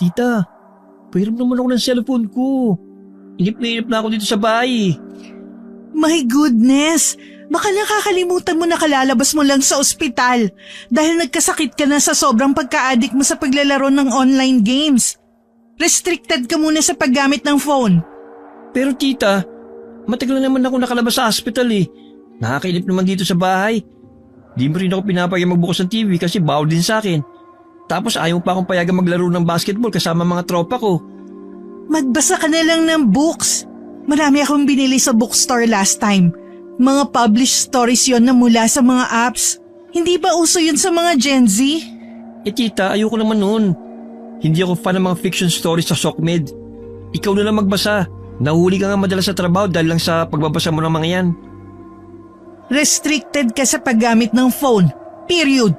Tita, pahiram naman ako ng cellphone ko. Inip na ako dito sa bahay. My goodness! Baka nakakalimutan mo na kalalabas mo lang sa ospital dahil nagkasakit ka na sa sobrang pagka-addict mo sa paglalaro ng online games. Restricted ka muna sa paggamit ng phone. Pero tita, matagal na naman ako nakalabas sa hospital eh. Nakakainip naman dito sa bahay. Di mo rin ako pinapayag magbukas ng TV kasi bawal din sa akin. Tapos ayaw pa akong payagang maglaro ng basketball kasama mga tropa ko. Magbasa ka na lang ng books. Marami akong binili sa bookstore last time. Mga published stories yon na mula sa mga apps. Hindi ba uso yun sa mga Gen Z? Tita, ayoko naman noon. Hindi ako fan ng mga fiction stories sa SOCMED. Ikaw na lang magbasa. Nahuli ka nga madalas sa trabaho dahil lang sa pagbabasa mo ng mga yan. Restricted ka sa paggamit ng phone. Period.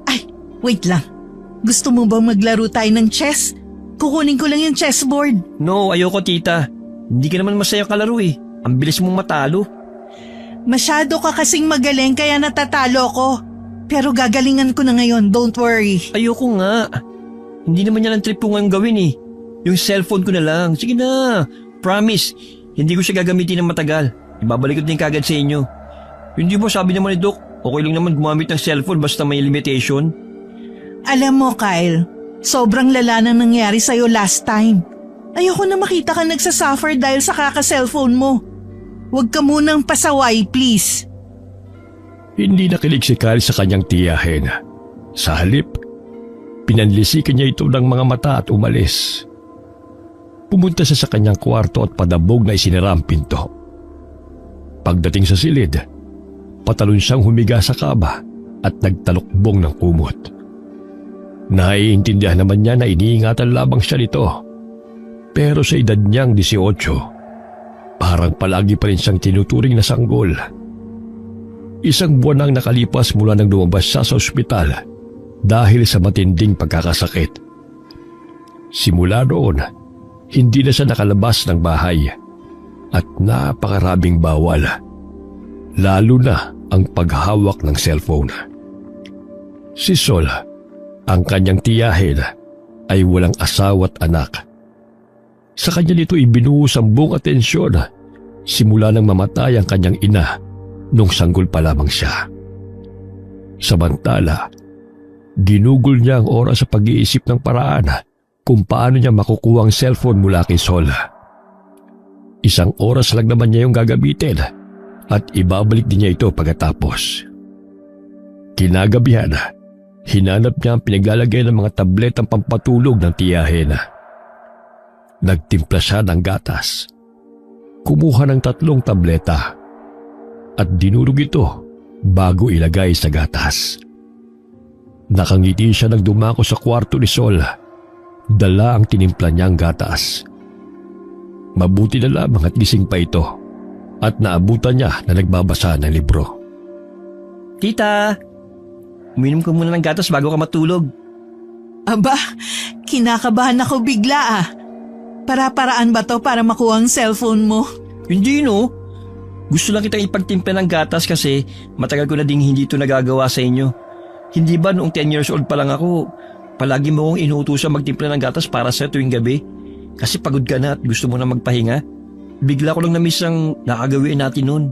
Ay, wait lang. Gusto mo bang maglaro tayo ng chess? Kukunin ko lang yung chessboard. No, ayoko tita. Hindi ka naman masaya kalaro eh. Ang bilis mong matalo. Masyado ka kasing magaling kaya natatalo ko. Pero gagalingan ko na ngayon, don't worry. Ayoko nga. Hindi naman yan ang trip ko ngayong gawin eh. Yung cellphone ko na lang. Sige na. Promise. Hindi ko siya gagamitin ng matagal. Ibabalik ko din kagad sa inyo. Hindi ba sabi naman ni Doc, okay lang naman gumamit ng cellphone basta may limitation? Alam mo Kyle, sobrang lala nang nangyari sa'yo last time. Ayoko na makita ka nagsasuffer dahil sa kaka-cellphone mo. Huwag ka munang pasaway, please. Hindi nakinig si Kyle sa kanyang tiyahin. Sa halip, pinanlisikan niya ito ng mga mata at umalis. Pumunta siya sa kanyang kwarto at padabog na isinara ang pinto. Pagdating sa silid, patalon siyang humiga sa kaba at nagtalukbong ng kumot. Naiintindihan naman niya na iniingatan lamang siya nito. Pero sa edad niyang 18, parang palagi pa rin siyang tinuturing na sanggol. Isang buwan nang nakalipas mula nang lumabas siya sa ospital dahil sa matinding pagkakasakit. Simula noon, hindi na siya nakalabas ng bahay at napakaraming bawal, lalo na ang paghawak ng cellphone. Si Sol, ang kanyang tiyahin, ay walang asawa at anak. Sa kanya nito ibinuhos ang buong atensyon simula nang mamatay ang kanyang ina nung sanggol pa lamang siya. Samantala, ginugol niya ang oras sa pag-iisip ng paraan kung paano niya makukuha ang cellphone mula kay Sol. Isang oras lang naman niya yung gagamitin at ibabalik din niya ito pagkatapos. Kinagabihan, hinanap niya ang pinaglalagay ng mga tabletang pampatulog ng tiyahin. Nagtimpla siya ng gatas. Kumuha ng 3 tableta at dinurog ito bago ilagay sa gatas. Nakangiti siya nang dumako sa kwarto ni Sol. Dala ang tinimpla niyang gatas. Mabuti na lamang at gising pa ito at naabutan niya na nagbabasa ng libro. Tita, uminom ka muna ng gatas bago ka matulog. Aba, kinakabahan ako bigla ah. Para-paraan ba to para makuha ang cellphone mo? Hindi no. Gusto lang kitang ipagtimpla ng gatas kasi matagal ko na ding hindi ito nagagawa sa inyo. Hindi ba noong 10 years old pa lang ako, palagi mo akong inuutusan magtimpla ng gatas para sa tuwing gabi? Kasi pagod ka na at gusto mo na magpahinga. Bigla ko lang na-miss ang nakagawin natin noon.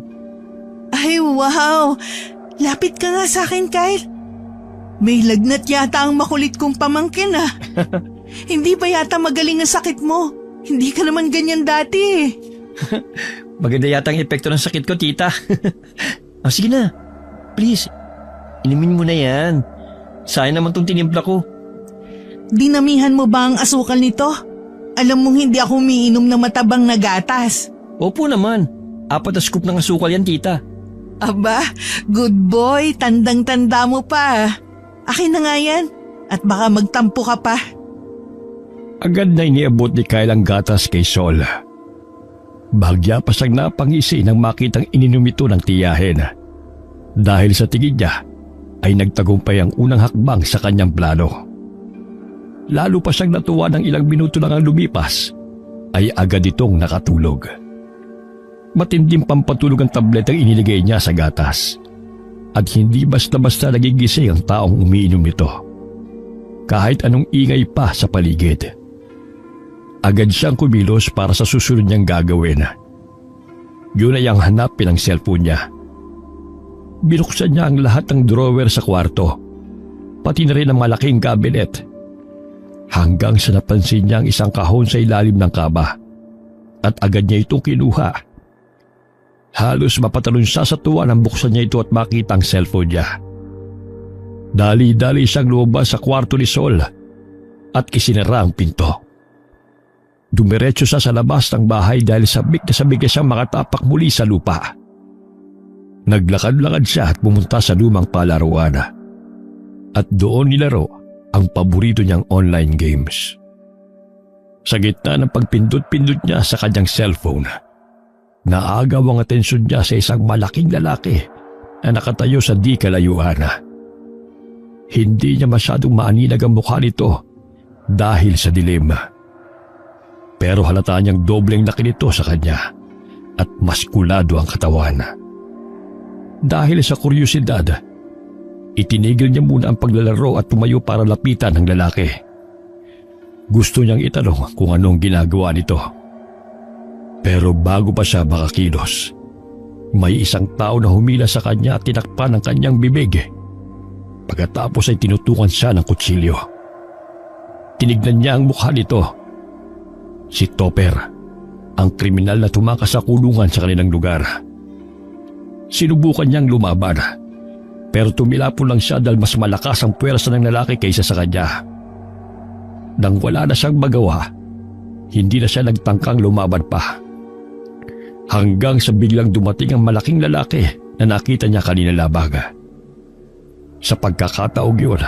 Ay wow! Lapit ka nga sa akin, Kyle. May lagnat yata ang makulit kong pamangkin ah. Hindi ba yata magaling ang sakit mo? Hindi ka naman ganyan dati eh. Maganda yata ang epekto ng sakit ko, tita. Sige na. Please, inumin mo na yan. Sayang naman tong tinimpla ko. Dinamihan mo ba ang asukal nito? Alam mong hindi ako umiinom ng matabang na gatas. Opo naman. 4 na scoop ng asukal yan, tita. Aba, good boy. Tandang-tanda mo pa. Akin na nga yan. At baka magtampo ka pa. Agad na iniabot ni Kyle ang gatas kay Sol. Bahagya pa siyang napangisi nang makitang ininom ito ng tiyahin. Dahil sa tingin niya ay nagtagumpay ang unang hakbang sa kanyang plano. Lalo pa siyang natuwa ng ilang minuto lang ang lumipas ay agad itong nakatulog. Matinding pampatulog ang tabletang iniligay niya sa gatas at hindi basta-basta nagigising ang taong umiinom nito. kahit anong ingay pa sa paligid. Agad siyang kumilos para sa susunod niyang gagawin. Yun ay ang hanapin ang cellphone niya. Binuksan niya ang lahat ng drawer sa kwarto, pati na rin ang malaking cabinet. Hanggang sa napansin niya ang isang kahon sa ilalim ng kama at agad niya itong kinuha. Halos mapatalon siya sa tuwa nang buksan niya ito at makita ang cellphone niya. Dali-dali siyang lumabas sa kwarto ni Sol at isinara ang pinto. Dumiretso siya sa labas ng bahay dahil sabik na siyang makatapak muli sa lupa. Naglakad-lakad siya at pumunta sa lumang palaruan at doon nilaro ang paborito niyang online games. Sa gitna ng pagpindot-pindot niya sa kanyang cellphone, naagaw ang atensyon niya sa isang malaking lalaki na nakatayo sa di kalayuan. Hindi niya masyadong maaninag ang mukha nito dahil sa dilim. Pero halata niyang dobleng laki nito sa kanya at maskulado ang katawan. Dahil sa kuryosidad, itinigil niya muna ang paglalaro at tumayo para lapitan ang lalaki. Gusto niyang itanong kung anong ginagawa nito. Pero bago pa siya makakilos, may isang tao na humila sa kanya at tinakpan ang kanyang bibig. Pagkatapos ay tinutukan siya ng kutsilyo. Tinignan niya ang mukha nito. Si Topper, ang kriminal na tumakas sa kulungan sa kanilang lugar. Sinubukan niyang lumaban, pero tumilapon lang siya dahil mas malakas ang puwersa ng lalaki kaysa sa kanya. Nang wala na siyang magawa, hindi na siya nagtangkang lumaban pa. Hanggang sa biglang dumating ang malaking lalaki na nakita niya kanina labag. Sa pagkakataong yun,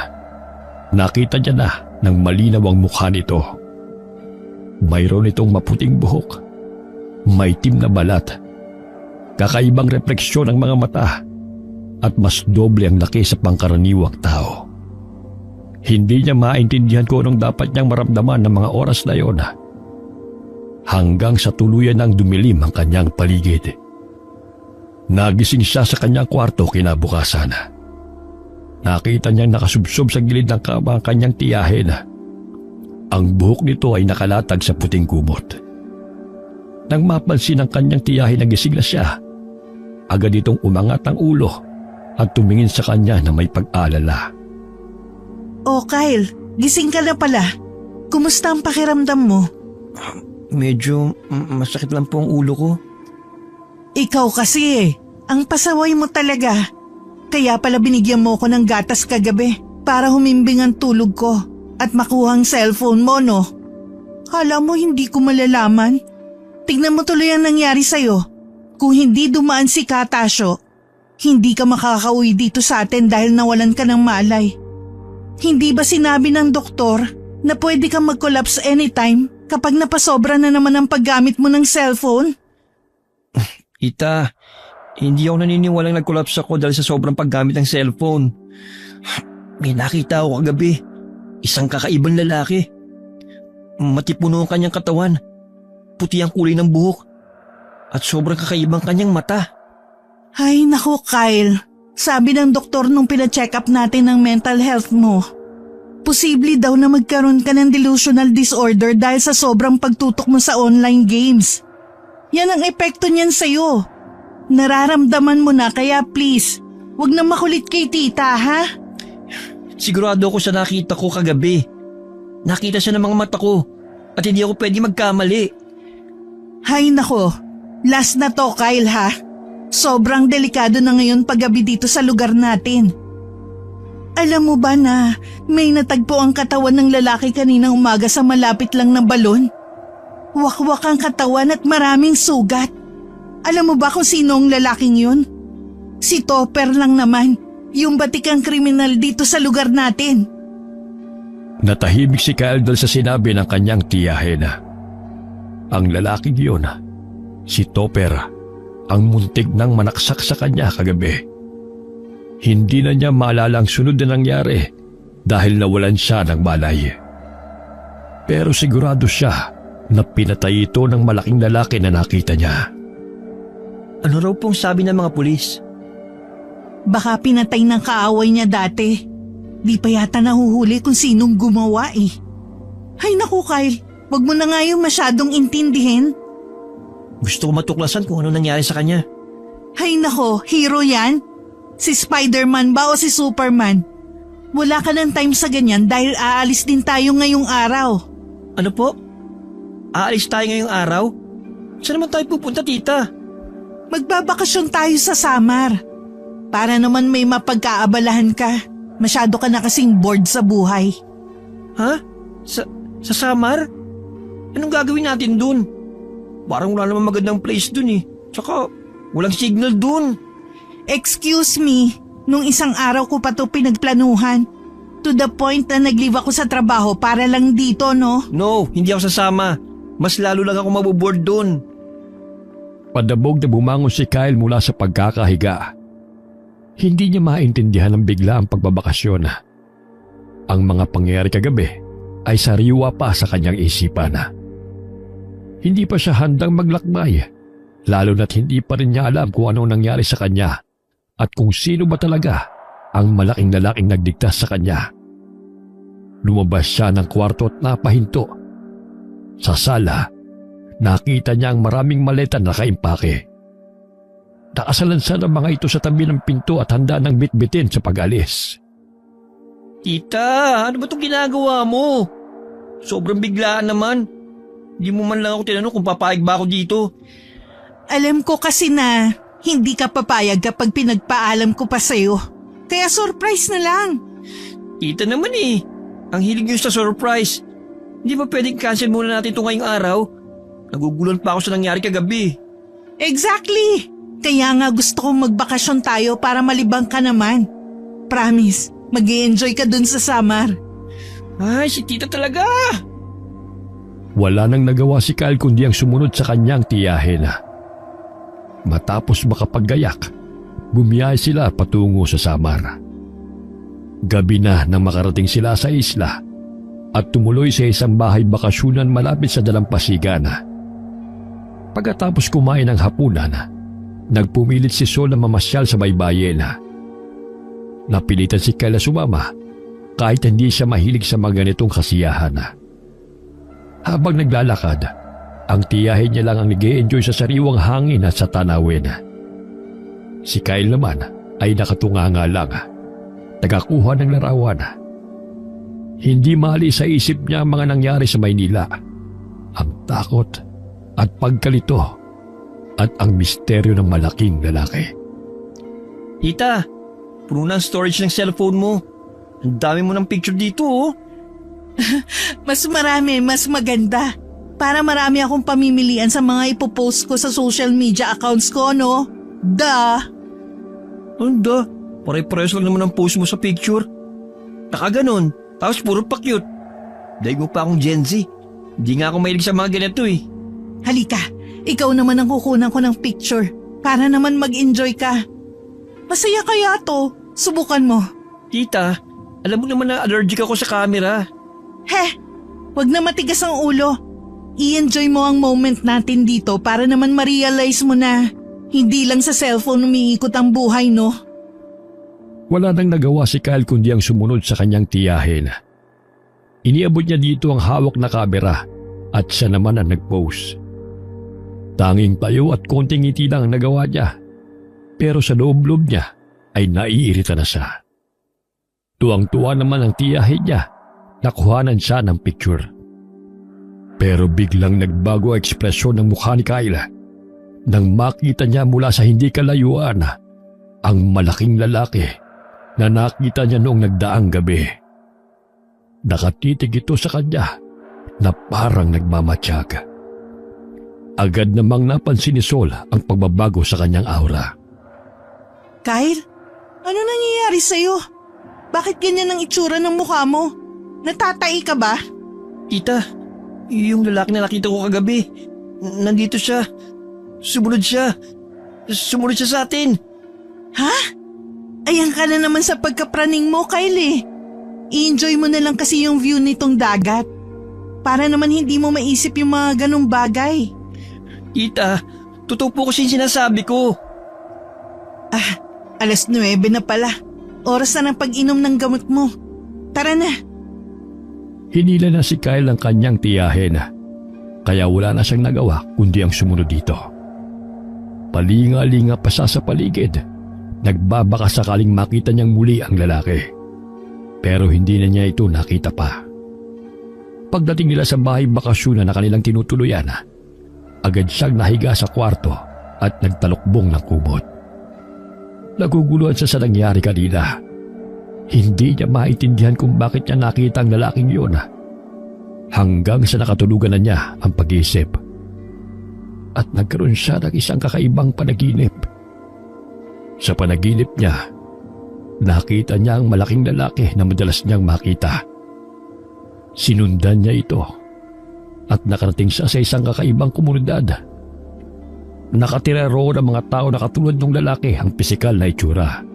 nakita niya na ng malinaw ang mukha nito. Mayroon itong maputing buhok, maitim na balat, kakaibang refleksyon ng mga mata at mas doble ang laki sa pangkaraniwang tao. Hindi niya maintindihan kung anong dapat niyang maramdaman ng mga oras na yon. Hanggang sa tuluyan ng dumilim ang kanyang paligid. Nagising siya sa kanyang kwarto kinabukasan. Nakita niyang nakasubsob sa gilid ng kama ang kanyang tiyahin. Ang buhok nito ay nakalatag sa puting kumot. Nang mapansin ng kanyang tiyahin na gising na siya, agad itong umangat ang ulo at tumingin sa kanya na may pag-alala. Oh Kyle, gising ka na pala. Kumusta ang pakiramdam mo? Medyo masakit lang po ang ulo ko. Ikaw kasi ang pasaway mo talaga. Kaya pala binigyan mo ko ng gatas kagabi para humimbing ang tulog ko at makuha ang cellphone mo, no? Kala mo hindi ko malalaman? Tignan mo tuloy ang nangyari sa'yo. Kung hindi dumaan si Katasyo, hindi ka makakauwi dito sa atin dahil nawalan ka ng malay. Hindi ba sinabi ng doktor na pwede kang mag-collapse anytime kapag napasobra na naman ang paggamit mo ng cellphone? Ita, hindi ako naniniwalang nag-collapse ako dahil sa sobrang paggamit ng cellphone. May nakita ako kagabi. Isang kakaibang lalaki. Matipuno ang kanyang katawan. Puti ang kulay ng buhok. At sobrang kakaibang kanyang mata. Ay naku Kyle, sabi ng doktor nung pina-check up natin ang mental health mo. Posible daw na magkaroon ka ng delusional disorder dahil sa sobrang pagtutok mo sa online games. Yan ang epekto niyan sa'yo. Nararamdaman mo na kaya please, wag na makulit kay tita ha? Sigurado ako sa nakita ko kagabi. Nakita siya ng mga mata ko at hindi ako pwede magkamali. Hay nako, last na to Kyle ha. Sobrang delikado na ngayon paggabi dito sa lugar natin. Alam mo ba na may natagpo ang katawan ng lalaki kaninang umaga sa malapit lang na balon? Wakwak ang katawan at maraming sugat. Alam mo ba kung sino ang lalaking yun? Si Topper lang naman. Yung batikang kriminal dito sa lugar natin. Natahimik si Kyle dahil sa sinabi ng kanyang tiyahin. Ang lalaking yun, si Topper, ang muntik nang manaksak sa kanya kagabi. Hindi na niya maalala ang sunod na nangyari dahil nawalan siya ng malay. Pero sigurado siya na pinatay ito ng malaking lalaki na nakita niya. Ano raw pong sabi ng mga pulis? Baka pinatay ng kaaway niya dati. Di pa yata nahuhuli kung sinong gumawa eh. Hay naku Kyle, wag mo na nga yung masyadong intindihin. Gusto ko matuklasan kung ano nangyari sa kanya. Hay nako, hero yan? Si Spider-Man ba o si Superman? Wala ka ng time sa ganyan dahil aalis din tayo ngayong araw. Ano po? Aalis tayo ngayong araw? Saan naman tayo pupunta, tita? Magbabakasyon tayo sa Samar. Para naman may mapagkaabalahan ka. Masyado ka na kasing bored sa buhay. Ha? Sa Samar? Anong gagawin natin dun? Parang wala naman magandang place dun eh. Tsaka walang signal dun. Excuse me, nung isang araw ko pa to pinagplanuhan. To the point na nag-leave ako sa trabaho para lang dito, no? No, hindi ako sasama. Mas lalo lang ako maboboard dun. Padabog na bumangon si Kyle mula sa pagkakahiga. Hindi niya maintindihan ng bigla ang pagbabakasyon. Ang mga pangyayari kagabi ay sariwa pa sa kanyang isipan. Hindi pa siya handang maglakbay, lalo na't hindi pa rin niya alam kung anong nangyari sa kanya at kung sino ba talaga ang malaking lalaking nagdikta sa kanya. Lumabas siya ng kwarto at napahinto. Sa sala, nakita niya ang maraming maleta na nakaimpake. Nakasalansan ang mga ito sa tabi ng pinto at handa ng bitbitin sa pag-alis. Tita, ano ba itong ginagawa mo? Sobrang biglaan naman. Hindi mo man lang ako tinanong kung papayag ba ako dito. Alam ko kasi na hindi ka papayag kapag pinagpaalam ko pa sa'yo. Kaya surprise na lang. Tita naman eh. Ang hilig niyo sa surprise. Hindi ba pwedeng cancel muna natin ito ngayong araw? Nagugulan pa ako sa nangyari kagabi. Exactly. Kaya nga gusto kong magbakasyon tayo para malibang ka naman. Promise, mag-i-enjoy ka dun sa Samar. Ay, si tita talaga. Wala nang nagawa si Kyle kundi ang sumunod sa kanyang tiyahin. Matapos makapaggayak, bumiyahe sila patungo sa Samar. Gabi na nang makarating sila sa isla at tumuloy sa isang bahay bakasyonan malapit sa dalampasigan. Pagkatapos kumain ng hapunan, nagpumilit si Sol na mamasyal sa baybayin. Napilitan si Kyle na sumama kahit hindi siya mahilig sa mga ganitong kasiyahan. Habang naglalakad, ang tiyahin niya lang ang nag-e-enjoy sa sariwang hangin at sa tanawin. Si Kyle naman ay nakatunganga lang, tagakuha ng larawan. Hindi mali sa isip niya ang mga nangyari sa Maynila, ang takot at pagkalito at ang misteryo ng malaking lalaki. Tita, puno na ang storage ng cellphone mo. Ang dami mo ng picture dito oh. Mas marami, mas maganda. Para marami akong pamimilian sa mga ipopost ko sa social media accounts ko, no? Duh! Anda, pare-pares lang naman ang post mo sa picture. Nakaganon, tapos puro pa cute. Dahil mo pa akong Gen Z. Hindi nga ako mahilig sa mga ganito eh. Halika, ikaw naman ang kukunan ko ng picture para naman mag-enjoy ka. Masaya kaya to, subukan mo. Tita, alam mo naman na allergic ako sa camera. Wag na matigas ang ulo. I-enjoy mo ang moment natin dito para naman ma-realize mo na hindi lang sa cellphone umiikot ang buhay, no? Wala nang nagawa si Kyle kundi ang sumunod sa kanyang tiyahin. Iniabot niya dito ang hawak na kamera at siya naman ang nag-pose. Tanging tayo at konting ngiti lang ang nagawa niya. Pero sa loob-loob niya ay naiirita na siya. Tuwang-tuwa naman ang tiyahin niya. Nakuhanan siya ng picture. Pero biglang nagbago ang ekspresyon ng mukha ni Kyle nang makita niya mula sa hindi kalayuan ang malaking lalaki na nakita niya noong nagdaang gabi. Nakatitig ito sa kanya na parang nagmamatsyag. Agad namang napansin ni Sol ang pagbabago sa kanyang aura. Kyle, ano nangyayari sa'yo? Bakit ganyan ang itsura ng mukha mo? Natatay ka ba? Tita, yung lalaki na nakita ko kagabi, nandito siya. Sumunod siya. Sumunod siya sa atin. Ha? Ayan ka na naman sa pagkapraning mo, Kyle eh. I-enjoy mo na lang kasi yung view nitong dagat. Para naman hindi mo maisip yung mga ganong bagay. Tita, totoo po kasi yung sinasabi ko. 9:00 na pala. Oras na ng pag-inom ng gamot mo. Tara na. Hinila na si Kyle ang kanyang tiyahin, kaya wala na siyang nagawa kundi ang sumunod dito. Palinga-linga pa siya sa paligid, nagbabaka sakaling makita niyang muli ang lalaki. Pero hindi na niya ito nakita pa. Pagdating nila sa bahay bakasyon na kanilang tinutuluyan, agad siyang nahiga sa kwarto at nagtalokbong ng kubot. Naguguluhan siya sa nangyari kanina. Hindi niya maintindihan kung bakit niya nakita ang lalaking yun. Hanggang sa nakatulugan na niya ang pag-iisip. At nagkaroon siya ng isang kakaibang panaginip. Sa panaginip niya, nakita niya ang malaking lalaki na madalas niyang makita. Sinundan niya ito at nakarating siya sa isang kakaibang komunidad. Nakatira roon ang mga tao na katulad ng lalaki ang pisikal na itsura.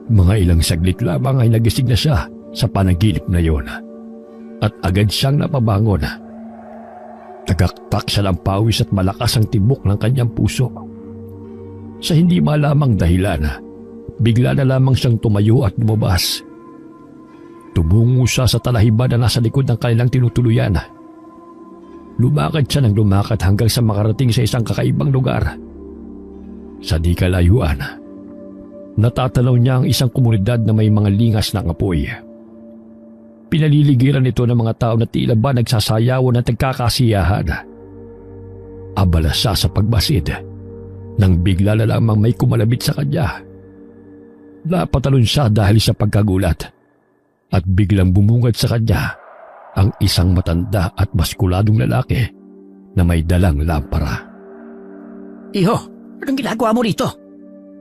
Mga ilang saglit lamang ay nagising na siya sa panaginip na yon at agad siyang napabangon. Tagaktak siya ng pawis at malakas ang tibok ng kanyang puso. Sa hindi malamang dahilan, bigla na lamang siyang tumayo at lumabas. Tumungo siya sa talahiban na nasa likod ng kanilang tinutuluyan. Lumakad siya ng lumakad hanggang sa makarating sa isang kakaibang lugar. Sa di kalayuan, natatanaw niya ang isang komunidad na may mga lingas ng apoy. Pinaliligiran ito ng mga tao na tila ba nagsasayawan at nagkakasiyahan. Abala siya sa pagbasid nang bigla na lamang may kumalabit sa kanya. Napatalon siya dahil sa pagkagulat at biglang bumungad sa kanya ang isang matanda at maskuladong lalaki na may dalang lampara. Iho, anong ginagawa mo rito?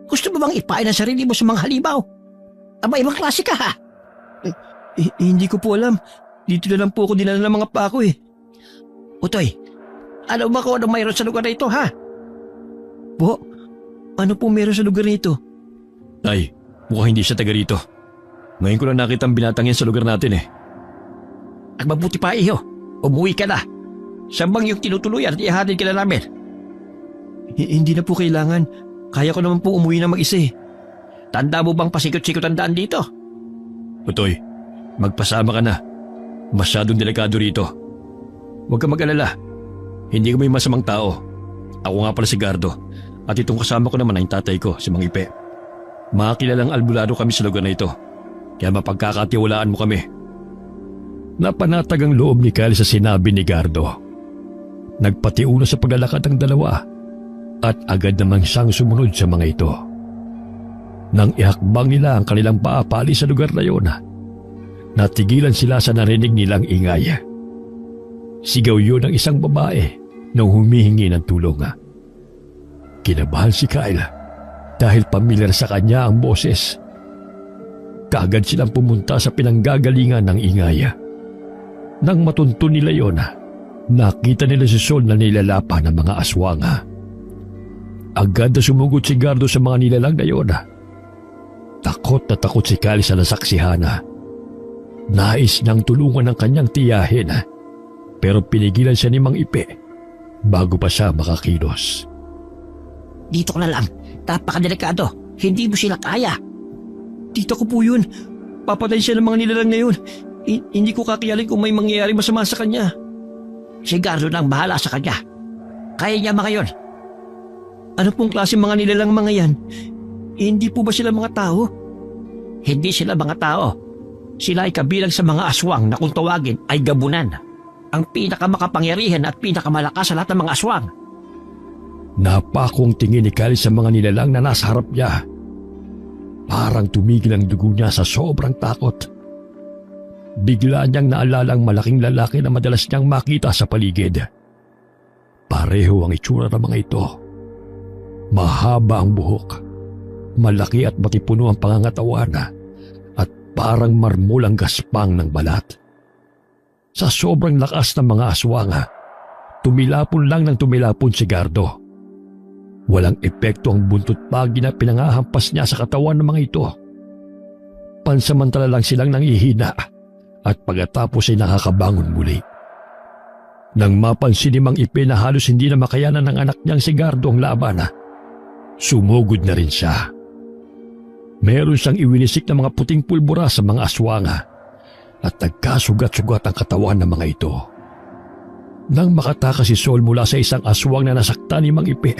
Gusto mo bang ipain ang sarili mo sa mga halimaw? Aba, ibang klase ka ha? Hindi ko po alam. Dito na lang po ako dinala ng mga pako eh. Utoy, alam ba kung anong mayroon sa lugar na ito ha? Po, ano po meron sa lugar na ito? Ay, mukhang hindi siya taga rito. Ngayon ko lang nakita ang binatang yan sa lugar natin eh. Ang mabuti pa iho, umuwi ka na. Saan bang yung tinutuluyan at ihatid ka na namin? Hindi na po kailangan. Kaya ko naman po umuwi na mag-isa eh. Tanda mo bang pasikot-sikot ang daan dito? Utoy, magpasama ka na. Masyadong delikado rito. Huwag ka mag-alala. Hindi kami masamang tao. Ako nga pala si Gardo. At itong kasama ko naman ay tatay ko, si Mang Ipe. Mga kilalang albularyo kami sa lugar na ito. Kaya mapagkakatiwalaan mo kami. Napanatag ang loob ni Kyle sa sinabi ni Gardo. Nagpatiuna sa paglalakad ang dalawa at agad namang siyang sumunod sa mga ito. Nang ihakbang nila ang kanilang paapali sa lugar na yon, natigilan sila sa narinig nilang ingay. Sigaw yun ng isang babae na humihingi ng tulong. Kinabahan si Kyle dahil pamilyar sa kanya ang boses. Kaagad silang pumunta sa pinanggagalingan ng ingay. Nang matuntun nila yon, nakita nila si Sol na nilalapa ng mga aswang. Agad na sumugod si Gardo sa mga nilalang na yon. Takot na takot si Kyle sa nasaksihan. Nais niyang tulungan ng kanyang tiyahin, pero pinigilan siya ni Mang Ipe bago pa siya makakilos. Dito ka na lang. Napakadelikado. Hindi mo sila kaya. Tita ko po yun. Papatay siya ng mga nilalang na yun. Hindi ko kakayanin kung may mangyayari masama sa kanya. Si Gardo lang bahala sa kanya. Kaya niya mga yun. Ano pong klase mga nilalang mga yan? Hindi po ba sila mga tao? Hindi sila mga tao. Sila ay kabilang sa mga aswang na kung tawagin ay gabunan. Ang pinakamakapangyarihan at pinakamalakas sa lahat ng mga aswang. Napakong tingin ni Kyle sa mga nilalang na nasa harap niya. Parang tumigil ang dugo niya sa sobrang takot. Bigla niyang naalala ang malaking lalaki na madalas niyang makita sa paligid. Pareho ang itsura ng mga ito. Mahaba ang buhok, malaki at matipuno ang pangangatawan, at parang marmol ang gaspang ng balat. Sa sobrang lakas ng mga aswang, tumilapon lang ng tumilapon si Gardo. Walang epekto ang buntot pagi na pinangahampas niya sa katawan ng mga ito. Pansamantala lang silang nangihina at pagkatapos ay nakakabangon muli. Nang mapansin ni Mang Ipe na halos hindi na makayanan ng anak niyang si Gardo ang laban, sumugod na rin siya. Meron siyang iwinisik na mga puting pulbura sa mga aswang at nagkasugat-sugat ang katawan ng mga ito. Nang makatakas si Sol mula sa isang aswang na nasaktan ni Mang Ipe,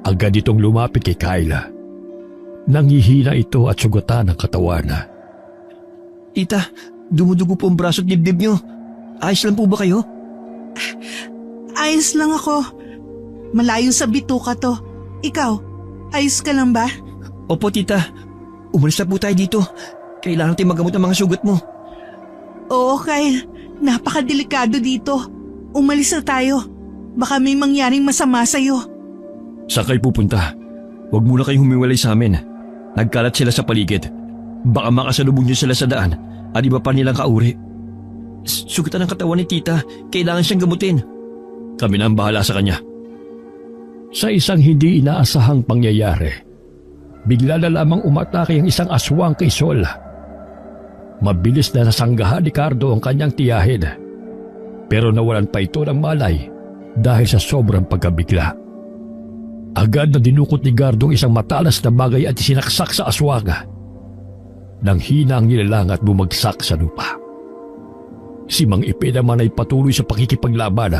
agad itong lumapit kay Kyle. Nangihina ito at sugatan ang katawan. Tita, dumudugo po ang braso at dibdib nyo. Ayos lang po ba kayo? Ayos lang ako. Malayo sa bituka to. Ikaw, ayos ka lang ba? Opo tita, umalis na po tayo dito. Kailangan natin magamot ang mga sugat mo. Oo, Kyle. Napakadelikado dito. Umalis na tayo. Baka may mangyaring masama sa'yo. Saan kayo pupunta? Huwag muna kayong humiwalay sa amin. Nagkalat sila sa paligid. Baka makasalubong niyo sila sa daan at iba pa nilang kauri. Sugatan ang katawan ni tita. Kailangan siyang gamutin. Kami na ang bahala sa kanya. Sa isang hindi inaasahang pangyayari, bigla na lamang umatake ang isang aswang kay Sol. Mabilis na nasanggahan ni Cardo ang kanyang tiyahin, pero nawalan pa ito ng malay dahil sa sobrang pagkabigla. Agad na dinukot ni Gardo ang isang matalas na bagay at isinaksak sa aswang. Nang hina ang nilalang at bumagsak sa lupa. Si Mang Ipe naman ay patuloy sa pakikipaglaban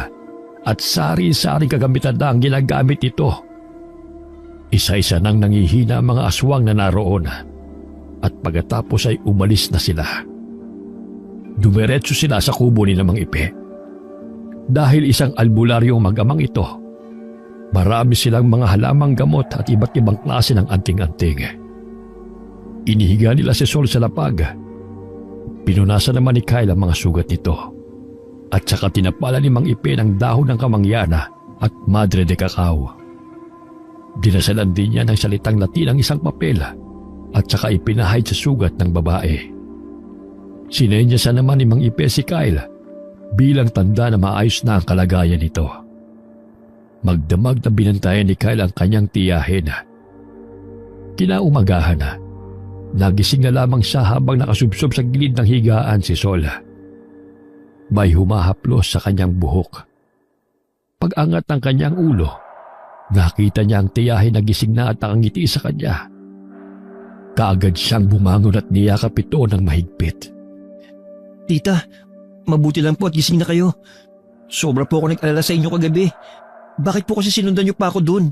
at sari-saring kagamitan na ang ginagamit ito. Isa-isa nang nangihina ang mga aswang na naroon at pagkatapos ay umalis na sila. Dumiretso sila sa kubo ni Mang Ipe. Dahil isang albularyo ang mag-amang ito, marami silang mga halamang gamot at iba't ibang klase ng anting-anting. Inihiga nila si Sol sa lapag. Pinunasan naman ni Kyle ang mga sugat nito. At saka tinapala ni Mang Ipe ng dahon ng kamangyana at madre de cacao. Dinasalan din niya ng salitang Latin ang isang papel at saka ipinahid sa sugat ng babae. Sinenyasan naman ni Mang Ipe si Kyle bilang tanda na maayos na ang kalagayan nito. Magdamag na binantayan ni Kyle ang kanyang tiyahin. Kinaumagahan na, nagising na lamang siya habang nakasubsob sa gilid ng higaan si Sol. May humahaplos sa kanyang buhok. Pag-angat ng kanyang ulo, nakita niya ang tiyahin na gising na at nakangiti sa kanya. Kaagad siyang bumangon at niyakap ito ng mahigpit. Tita, mabuti lang po at gising na kayo. Sobra po ako nag-alala sa inyo kagabi. Bakit po kasi sinundan niyo pa ako dun?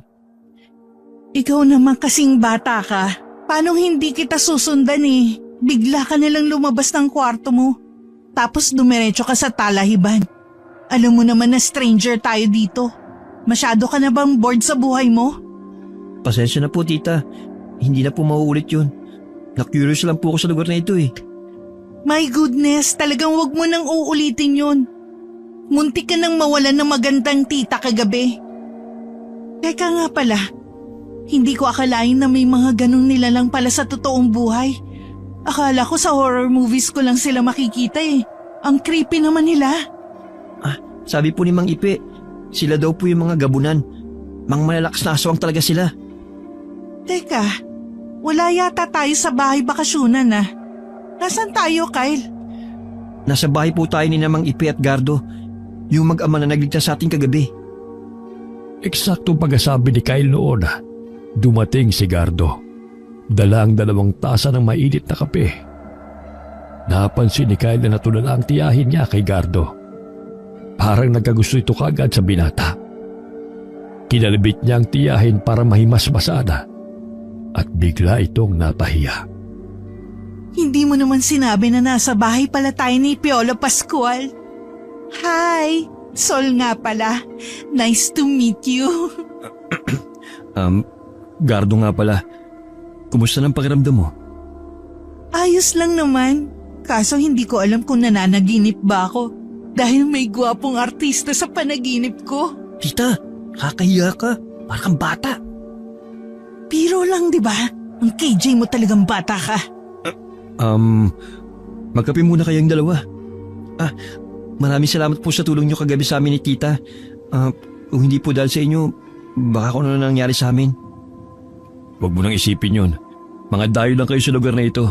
Ikaw naman kasing bata ka. Paano hindi kita susundan eh? Bigla ka nalang lumabas ng kwarto mo. Tapos dumiretso ka sa talahiban. Alam mo naman na stranger tayo dito. Masyado ka na bang bored sa buhay mo? Pasensya na po tita. Hindi na po mauulit yun. Na-curious lang po ako sa lugar na ito eh. My goodness, talagang wag mo nang uulitin yun. Muntik ka nang mawalan ng magandang tita kagabi. Teka nga pala, hindi ko akalain na may mga ganun nila lang pala sa totoong buhay. Akala ko sa horror movies ko lang sila makikita eh. Ang creepy naman nila. Sabi po ni Mang Ipe, sila daw po yung mga gabunan. Mga malalakas na aswang talaga sila. Teka, wala yata tayo sa bahay bakasyonan ah. Nasaan tayo, Kyle? Nasa bahay po tayo ni Mang Ipe at Gardo, yung mag-ama na nagligtas sa ating kagabi. Eksaktong pagkasabi ni Kyle noon, dumating si Gardo. Dala ang 2 tasa ng mainit na kape. Napansin ni Kyle na natulala ang tiyahin niya kay Gardo. Parang nagkagusto ito kagad sa binata. Kinalabit niya ang tiyahin para mahimas-masada at bigla itong napahiya. Hindi mo naman sinabi na nasa bahay pala tayo ni Piolo Pascual. Hi! Sol nga pala. Nice to meet you. Gardo nga pala. Kumusta ng pakiramdam mo? Ayos lang naman. Kaso hindi ko alam kung nananaginip ba ako. Dahil may gwapong artista sa panaginip ko. Tita, kakahiya ka. Parang bata. Biro lang, di ba? Ang KJ mo talagang bata ka. Magkape muna kayong dalawa. Maraming salamat po sa tulong nyo kagabi sa amin ni Tita. Kung hindi po dahil sa inyo, baka kung ano nangyari sa amin. Huwag mo nang isipin yun. Mga dayo lang kayo sa lugar na ito,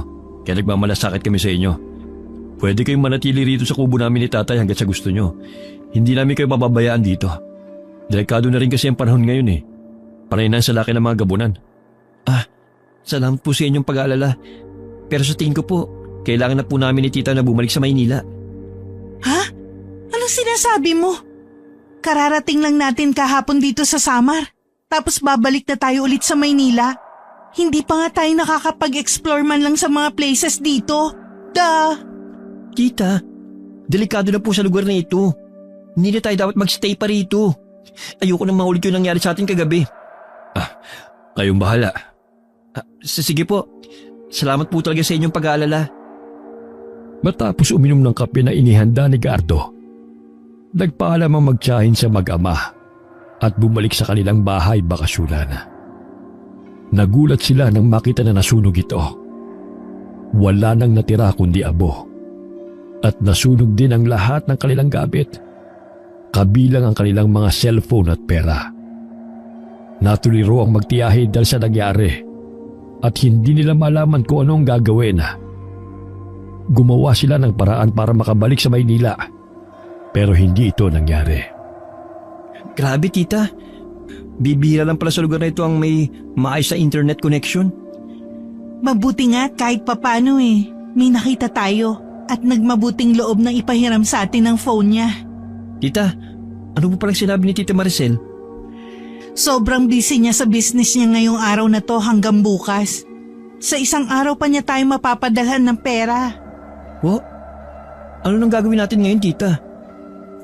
kaya nagmamalasakit kami sa inyo. Pwede kayong manatili rito sa kubo namin ni Tatay hanggat sa gusto nyo. Hindi namin kayo mababayaan dito. Delikado na rin kasi ang panahon ngayon eh. Panay na sa laki ng mga gabunan. Salamat po sa inyong pag-aalala. Pero sa tingin ko po, kailangan na po namin ni tita na bumalik sa Maynila. Ha? Anong sinasabi mo? Kararating lang natin kahapon dito sa Samar. Tapos babalik na tayo ulit sa Maynila. Hindi pa nga tayo nakakapag-explore man lang sa mga places dito. Duh! Tita, delikado na po sa lugar na ito. Hindi na tayo dapat magstay pa rito. Ayoko nang maulit yung nangyari sa atin kagabi. Kayong bahala. Sige po. Salamat po talaga sa inyong pag-aalala. Matapos uminom ng kape na inihanda ni Gardo, nagpaalam ang magtiyahin sa mag-ama at bumalik sa kanilang bahay bakasyonan. Nagulat sila nang makita na nasunog ito. Wala nang natira kundi abo. At nasunog din ang lahat ng kanilang gamit, kabilang ang kanilang mga cellphone at pera. Natuloy raw ang magtiyahe dahil sa nangyari at hindi nila malaman kung anong gagawin. Gumawa sila ng paraan para makabalik sa Maynila, pero hindi ito nangyari. Grabe tita. Bibihira lang pala sa lugar na ito ang may maayos na internet connection. Mabuti nga kahit papano may nakita tayo at nagmabuting loob na ipahiram sa atin ng phone niya. Tita, ano po palang sinabi ni Tita Maricel? Sobrang busy niya sa business niya ngayong araw na to hanggang bukas. Sa isang araw pa niya tayo mapapadalhan ng pera. Wo? Ano nang gagawin natin ngayon, tita?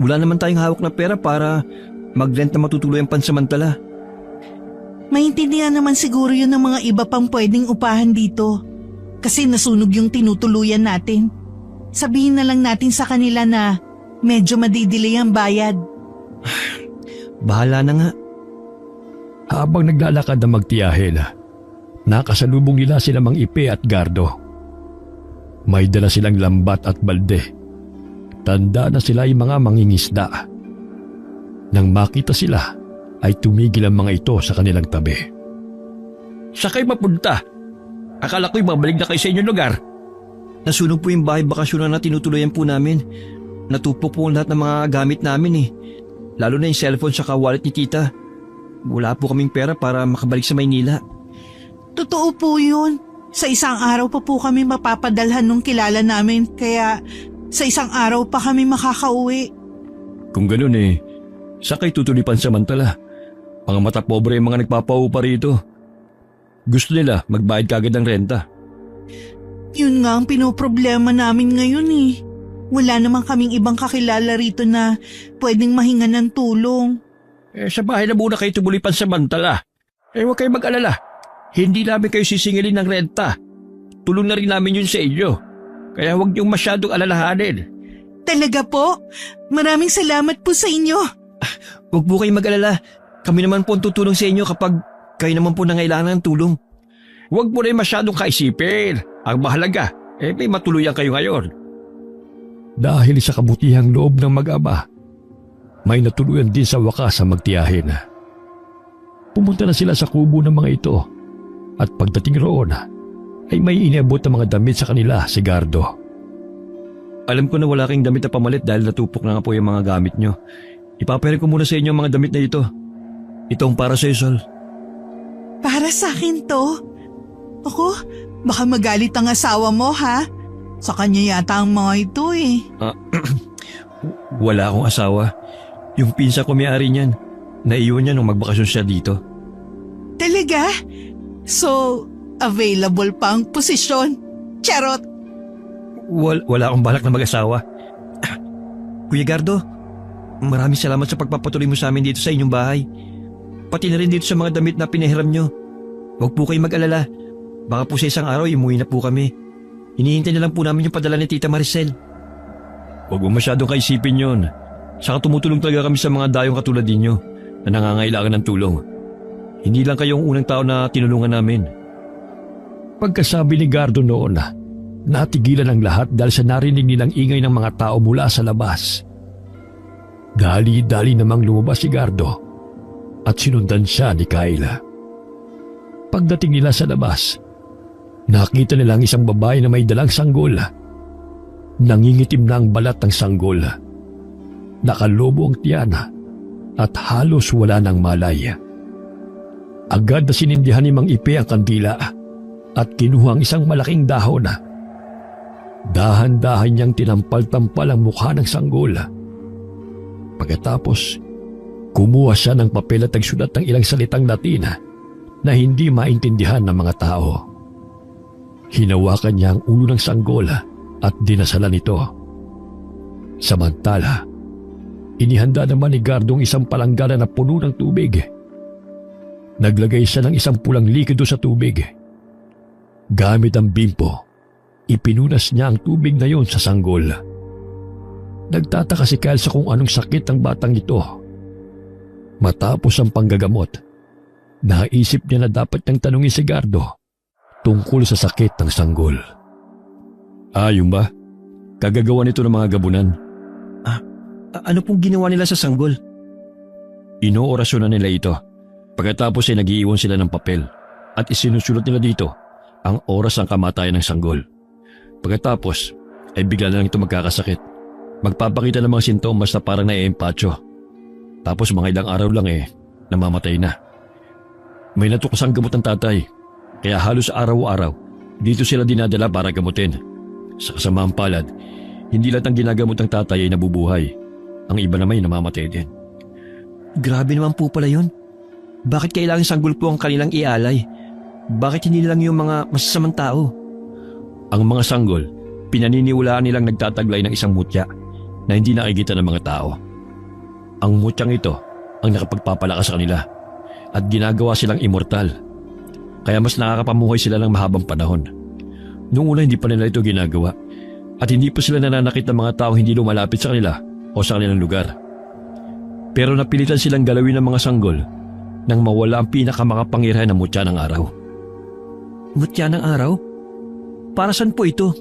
Wala naman tayong hawak na pera para mag-rent na matutuloy ang pansamantala. Maintindihan naman siguro yun ng mga iba pang pwedeng upahan dito. Kasi nasunog yung tinutuluyan natin. Sabihin na lang natin sa kanila na medyo madidelay ang bayad. Bahala na nga. Habang naglalakad na magtiyahe, nakasalubong nila sila Mang Ipe at Gardo. May dala silang lambat at balde. Tanda na sila ay mga mangingisda. Nang makita sila, ay tumigil ang mga ito sa kanilang tabi. Sa kayo mapunta? Akala ko'y babalik na kayo sa inyong lugar. Nasunog po yung bahay bakasyonan na tinutuluyan po namin. Natupok po lahat ng mga gamit namin Lalo na yung cellphone sa wallet ni tita. Wala po kaming pera para makabalik sa Maynila. Totoo po yun. Sa isang araw pa po kami mapapadalhan nung kilala namin. Kaya sa isang araw pa kami makakauwi. Kung ganun sa kayo tutuloy pansamantala. Mga mata pobre yung mga nagpapaupa rito. Gusto nila magbayad kagad ng renta. Yun nga ang pinoproblema namin ngayon Wala naman kaming ibang kakilala rito na pwedeng mahinga ng tulong. Sa bahay na muna kayo tumuloy pansamantala. Huwag kayo mag-alala. Hindi namin kayo sisingilin ng renta. Tulong na rin namin yun sa inyo. Kaya huwag niyong masyadong alalahanin. Talaga po? Maraming salamat po sa inyo. Huwag po kayong mag-alala. Kami naman po ang tutulong sa inyo kapag kayo naman po nangailangan ng tulong. Huwag mo rin masyadong kaisipin. Ang mahalaga, may matuluyan kayo ngayon. Dahil sa kabutihang loob ng mag-ama, may natuluyan din sa wakas ang magtiyahin. Pumunta na sila sa kubo ng mga ito at pagdating roon ay may iniabot ng mga damit sa kanila si Gardo. Alam ko na wala kayong damit na pamalit dahil natupok na nga po yung mga gamit nyo. Ipapahirin ko muna sa inyo ang mga damit na ito. Itong para sa Sol. Para sa akin to? Ako, baka magalit ang asawa mo ha? Sa kanya yata ang mga ito Wala akong asawa. Yung pinsa ko may-ari niyan. Naiwan niya nung magbakasyon siya dito. Talaga? So, available pa ang posisyon? Charot! Wala akong balak na mag-asawa. Kuya Gardo, maraming salamat sa pagpapatuloy mo sa amin dito sa inyong bahay. Pati na rin dito sa mga damit na pinahiram nyo. Huwag po kayong mag-alala. Baka po sa isang araw umuwi na po kami. Hinihintay na lang po namin yung padala ni Tita Maricel. Huwag mo masyadong kaisipin yun. Saka tumutulong talaga kami sa mga dayong katulad ninyo na nangangailangan ng tulong. Hindi lang kayong unang tao na tinulungan namin. Pagkasabi ni Gardo noon, natigilan ang lahat dahil sa narinig nilang ingay ng mga tao mula sa labas. Dali-dali namang lumabas si Gardo at sinundan siya ni Kayla. Pagdating nila sa labas, nakita nilang isang babae na may dalang sanggol. Nangingitim na ang balat ng sanggol. Nakalobo ang tiyan at halos wala ng malay. Agad na sinindihan ni Mang Ipe ang kandila at kinuha ang isang malaking dahon. Dahan-dahan niyang tinampal-tampal ang mukha ng sanggol. Pagkatapos, kumuha siya ng papel at nagsulat ng ilang salitang Latin na hindi maintindihan ng mga tao. Hinawakan niya ang ulo ng sanggol at dinasalan ito. Samantala, inihanda naman ni Gardo ang isang palanggana na puno ng tubig. Naglagay siya ng isang pulang likido sa tubig. Gamit ang bimpo, ipinunas niya ang tubig na yon sa sanggol. Nagtataka si Kyle sa kung anong sakit ng batang ito. Matapos ang panggagamot, naisip niya na dapat niyang tanungin si Gardo tungkol sa sakit ng sanggol. Yung ba? Kagagawa nito ng mga gabunan. Ano pong ginawa nila sa sanggol? Inoorasyon na nila ito. Pagkatapos ay nagiiwan sila ng papel at isinusulat nila dito ang oras ng kamatayan ng sanggol. Pagkatapos ay bigla na lang ito magkakasakit. Magpapakita ng mga sintomas na parang naiempatyo. Tapos mga ilang araw lang namamatay na. May natukasang gamot ng tatay, kaya halos araw-araw dito sila dinadala para gamutin. Sa kasamaang palad, hindi lahat ng ginagamot ng tatay ay nabubuhay. Ang iba naman ay namamatay din. Grabe naman po pala yun. Bakit kailangan sanggol po ang kanilang ialay? Bakit hindi lang yung mga masasamang tao? Ang mga sanggol, pinaniniwalaan nilang nagtataglay ng isang mutya na hindi nakikita ng mga tao. Ang mutyang ito ang nakapagpapalakas sa kanila at ginagawa silang immortal. Kaya mas nakakapamuhay sila ng mahabang panahon. Noong una hindi pa nila ito ginagawa at hindi pa sila nananakit ng mga tao hindi lumalapit sa kanila o sa kanilang lugar. Pero napilitan silang galawin ng mga sanggol nang mawala ang pinakamakapangyarihan ng mutya ng araw. Mutya ng araw? Para saan po ito?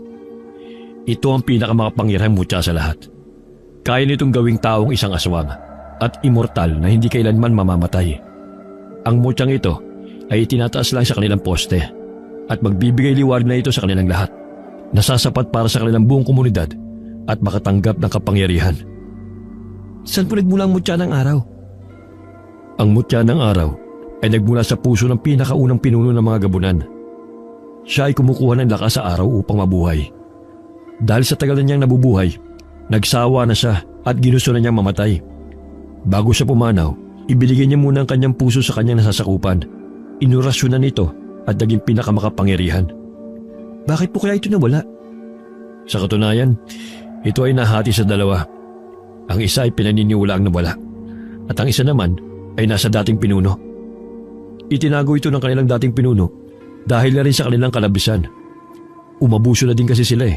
Ito ang pinakamakapangyarihang mutya sa lahat. Kaya nitong gawing taong isang aswang at immortal na hindi kailanman mamamatay. Ang mutyang ito ay itinataas lang sa kanilang poste at magbibigay liwanag na ito sa kanilang lahat. Nasasapat para sa kanilang buong komunidad at makatanggap ng kapangyarihan. Saan po nagmula ang mutya ng araw? Ang mutya ng araw ay nagmula sa puso ng pinakaunang pinuno ng mga gabunan. Siya ay kumukuha ng lakas sa araw upang mabuhay. Dahil sa tagal na niyang nabubuhay, nagsawa na siya at ginusto na niyang mamatay. Bago siya pumanaw, ibinigay niya muna ang kanyang puso sa kanyang nasasakupan. Inurasyonan nito at naging pinakamakapangyarihan. Bakit po kaya ito nawala? Sa katunayan, ito ay nahati sa dalawa. Ang isa ay pinaniniwalaang nawala at ang isa naman ay nasa dating pinuno. Itinago ito ng kanilang dating pinuno dahil na rin sa kanilang kalabisan. Umabuso na din kasi sila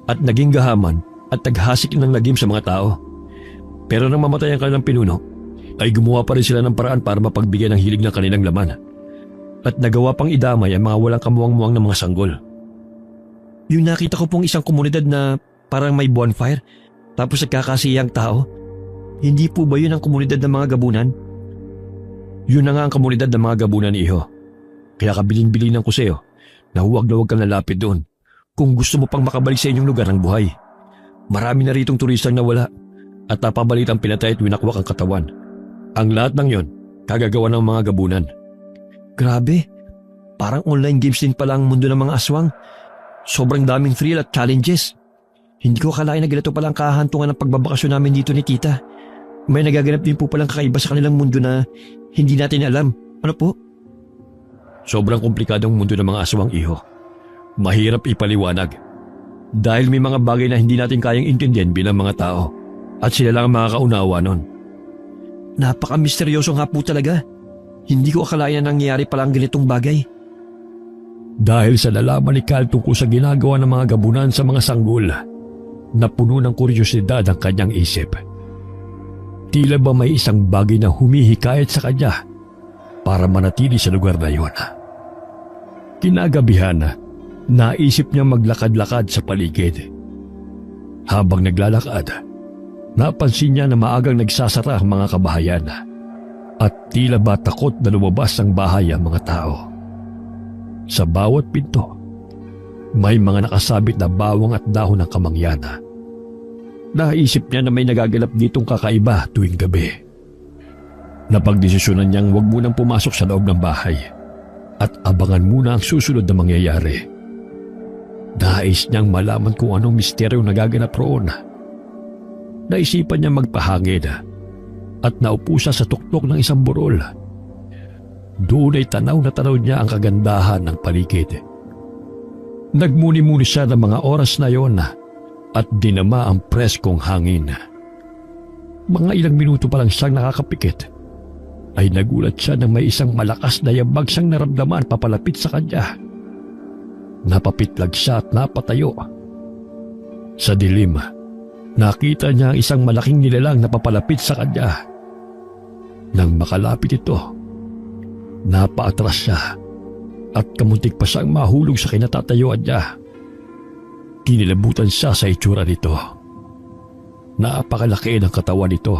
at naging gahaman at naghasik ng lagim sa mga tao. Pero nang mamatay ang kanilang pinuno, ay gumawa pa rin sila ng paraan para mapagbigyan ng hilig ng kanilang laman. At nagawa pang idamay ang mga walang kamuwang-muwang ng mga sanggol. Yung nakita ko pong isang komunidad na parang may bonfire tapos nagkakasiyang tao, hindi po ba yun ang komunidad ng mga gabunan? Yun na nga ang komunidad ng mga gabunan, iho. Kaya kabilin-bilinan ko sa'yo na huwag kang lalapit doon kung gusto mo pang makabalik sa inyong lugar ng buhay. Marami na ritong turistang nawala at napabalitang pinatay at winakwak ang katawan. Ang lahat ng yon, kagagawa ng mga gabunan. Grabe, parang online games din pala ang mundo ng mga aswang. Sobrang daming thrill at challenges. Hindi ko akalain na ganito palang kahantungan ng pagbabakasyon namin dito ni tita. May nagaganap din po palang kakaiba sa kanilang mundo na hindi natin alam. Ano po? Sobrang komplikadong mundo ng mga aswang, iho. Mahirap ipaliwanag. Dahil may mga bagay na hindi natin kayang intindihan bilang mga tao at sila lang ang makakaunawa nun. Napaka-misteryoso nga po talaga. Hindi ko akalain na nangyayari palang ganitong bagay. Dahil sa nalaman ni Cal tungkol sa ginagawa ng mga gabunan sa mga sanggol, napuno ng kuryosidad ang kanyang isip. Tila ba may isang bagay na humihikayat sa kanya para manatili sa lugar na yun. Kinagabihan, naisip niya maglakad-lakad sa paligid. Habang naglalakad, napansin niya na maagang nagsasara ang mga kabahayan at tila ba takot na lumabas ang bahay ang mga tao. Sa bawat pinto, may mga nakasabit na bawang at dahon ng kamangyana. Naisip niya na may nagaganap ditong kakaiba tuwing gabi. Napagdesisyonan niyang huwag munang pumasok sa loob ng bahay at abangan muna ang susunod na mangyayari. Nais niyang malaman kung anong misteryo nagaganap roon. Naisipan niya magpahangin at naupo siya sa tuktok ng isang burol. Doon ay tanaw na tanaw niya ang kagandahan ng paligid. Nagmuni-muni siya ng mga oras na yon at dinama ang preskong hangin. Mga ilang minuto pa lang siyang nakakapikit ay nagulat siya nang may isang malakas na yabag siyang naramdaman papalapit sa kanya. Napapitlag siya at napatayo. Sa dilim, nakita niya ang isang malaking nilalang na papalapit sa kanya. Nang makalapit ito, napaatras siya at kamuntik pa siyang mahulog sa kinatatayuan niya. Kinilabutan siya sa itsura nito. Napakalaki ng katawan nito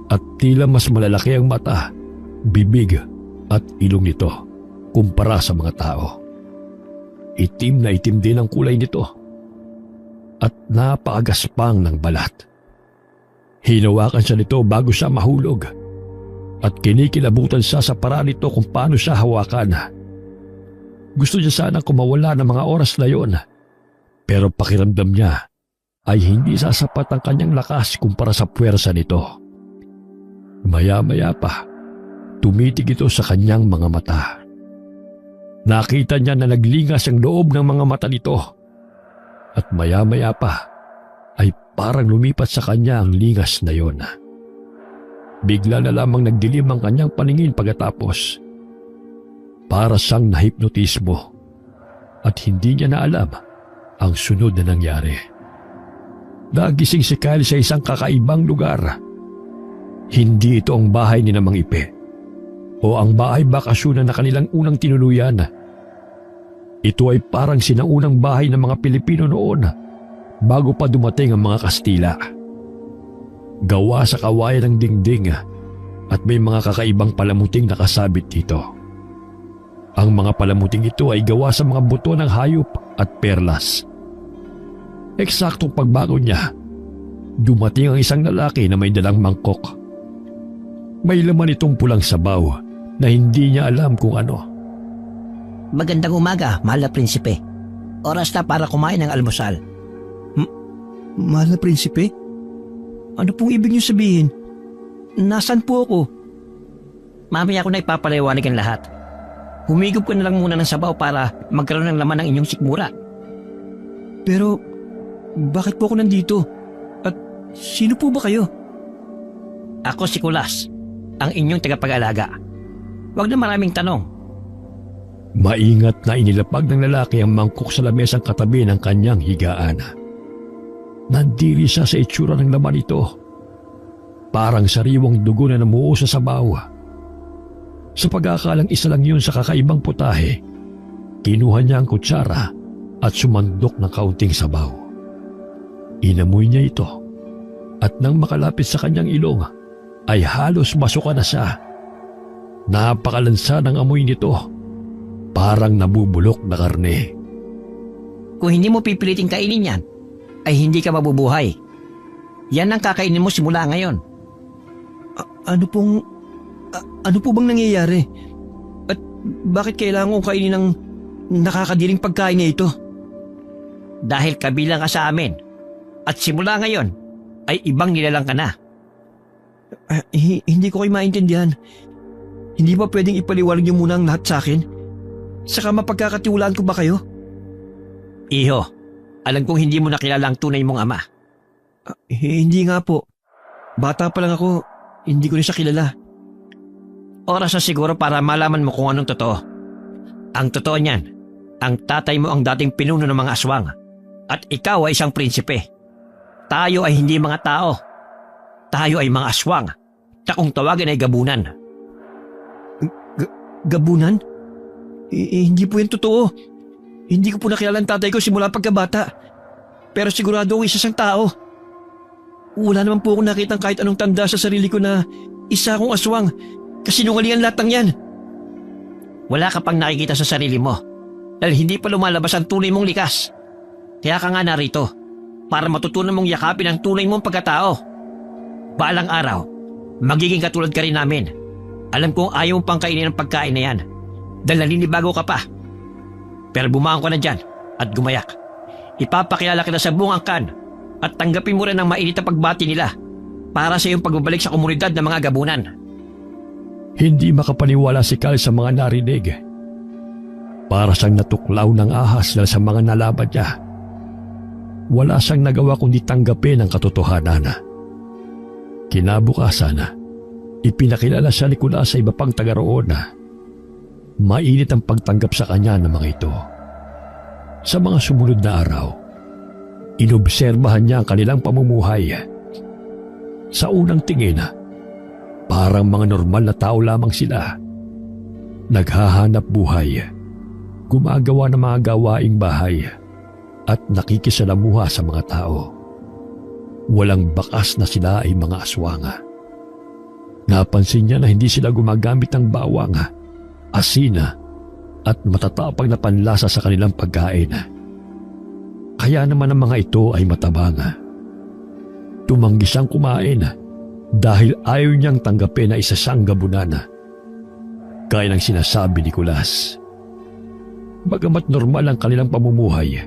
at tila mas malalaki ang mata, bibig at ilong nito kumpara sa mga tao. Itim na itim din ang kulay nito at napakagaspang ng balat. Hinawakan siya nito bago siya mahulog at kinikilabutan siya sa paraan nito kung paano siya hawakan. Gusto niya sana kumawala ng mga oras na yon, pero pakiramdam niya ay hindi sasapat ang kanyang lakas kumpara sa puwersa nito. Maya-maya pa, tumitig ito sa kanyang mga mata. Nakita niya na naglingas ang loob ng mga mata nito at maya-maya pa ay parang lumipat sa kanya ang lingas na yon. Bigla na lamang nagdilim ang kanyang paningin pagkatapos. Para siyang nahipnotismo at hindi niya na alam ang sunod na nangyari. Nagising si Kyle sa isang kakaibang lugar. Hindi ito ang bahay ni Namang Ipe o ang bahay bakasyonan na kanilang unang tinuluyan. Ito ay parang sinaunang bahay ng mga Pilipino noon bago pa dumating ang mga Kastila. Gawa sa kawayan ng dingding at may mga kakaibang palamuting nakasabit dito. Ang mga palamuting ito ay gawa sa mga buto ng hayop at perlas. Eksaktong pagbago niya, dumating ang isang lalaki na may dalang mangkok. May laman itong pulang sabaw na hindi niya alam kung ano. Magandang umaga, mahal na prinsipe. Oras na para kumain ng almusal. Mahal na prinsipe? Ano pong ibig niyo sabihin? Nasaan po ako? Mamaya ko na ipapaliwanag ang lahat. Humigop ko na lang muna ng sabaw para magkaroon ng laman ng inyong sikmura. Pero, bakit po ako nandito? At sino po ba kayo? Ako si Kulas, ang inyong tagapag-alaga. Huwag na maraming tanong. Maingat na inilapag ng lalaki ang mangkok sa lamesang katabi ng kanyang higaan. Nandiri siya sa itsura ng laman ito. Parang sariwang dugo na namuo sa sabaw. Sa pag-aakalang isa lang yun sa kakaibang putahe, kinuha niya ang kutsara at sumandok ng kaunting sabaw. Inamoy niya ito at nang makalapit sa kanyang ilong ay halos masuka na siya. Napakalansa ng amoy nito, parang nabubulok na karne. Kung hindi mo pipiliting kainin yan, ay hindi ka mabubuhay. Yan ang kakainin mo simula ngayon. Ano po bang nangyayari? At bakit kailangan kong kainin ng nakakadiring pagkain na ito? Dahil kabilang ka sa amin. At simula ngayon, ay ibang nilalang ka na. Hindi ko kayo maintindihan. Hindi ba pwedeng ipaliwanag niyo muna ang lahat sa akin? Saka mapagkakatiwalaan ko ba kayo? Iho, alam kong hindi mo nakilala ang tunay mong ama. Hindi nga po. Bata pa lang ako, hindi ko na siya kilala. Oras na siguro para malaman mo kung anong totoo. Ang totoo niyan, ang tatay mo ang dating pinuno ng mga aswang at ikaw ay isang prinsipe. Tayo ay hindi mga tao. Tayo ay mga aswang na kung tawagin ay gabunan. Gabunan? Hindi po yan totoo. Hindi ko po nakilala ang tatay ko simula pagkabata. Pero sigurado ako isa siyang tao. Wala naman po akong nakitang kahit anong tanda sa sarili ko na isa akong aswang. Kasinungalingan lahat ng yan. Wala ka pang nakikita sa sarili mo dahil hindi pa lumalabas ang tunay mong likas. Kaya ka nga narito para matutunan mong yakapin ang tunay mong pagkatao. Balang araw, magiging katulad ka rin namin. Alam kong ayaw mong pang kainin ang pagkain na yan dahil naninibago ka pa. Pero bumangon ka na dyan at gumayak. Ipapakilala kita sa buong angkan at tanggapin mo rin ang mainit na pagbati nila para sa iyong pagbabalik sa komunidad ng mga gabunan. Hindi makapaniwala si Kyle sa mga narinig. Para siyang natuklaw ng ahas dahil sa mga nalaban niya. Wala siyang nagawa kundi tanggapin ang katotohanan. Kinabukasan, ipinakilala siya ni Nicolas sa iba pang taga roon. Mainit ang pagtanggap sa kanya ng mga ito. Sa mga sumunod na araw, inobserbahan niya ang kanilang pamumuhay. Sa unang tingin, parang mga normal na tao lamang sila. Naghahanap buhay, gumagawa ng mga gawaing bahay, at nakikisalamuha sa mga tao. Walang bakas na sila ay mga aswanga. Napansin niya na hindi sila gumagamit ng bawang, asina, at matatapang na panlasa sa kanilang pagkain. Kaya naman ang mga ito ay matabang. Tumanggi siyang kumain dahil ayaw niyang tanggapin na isa siyang gabunan. Kaya ng sinasabi ni Nicolas. Bagamat normal ang kanilang pamumuhay,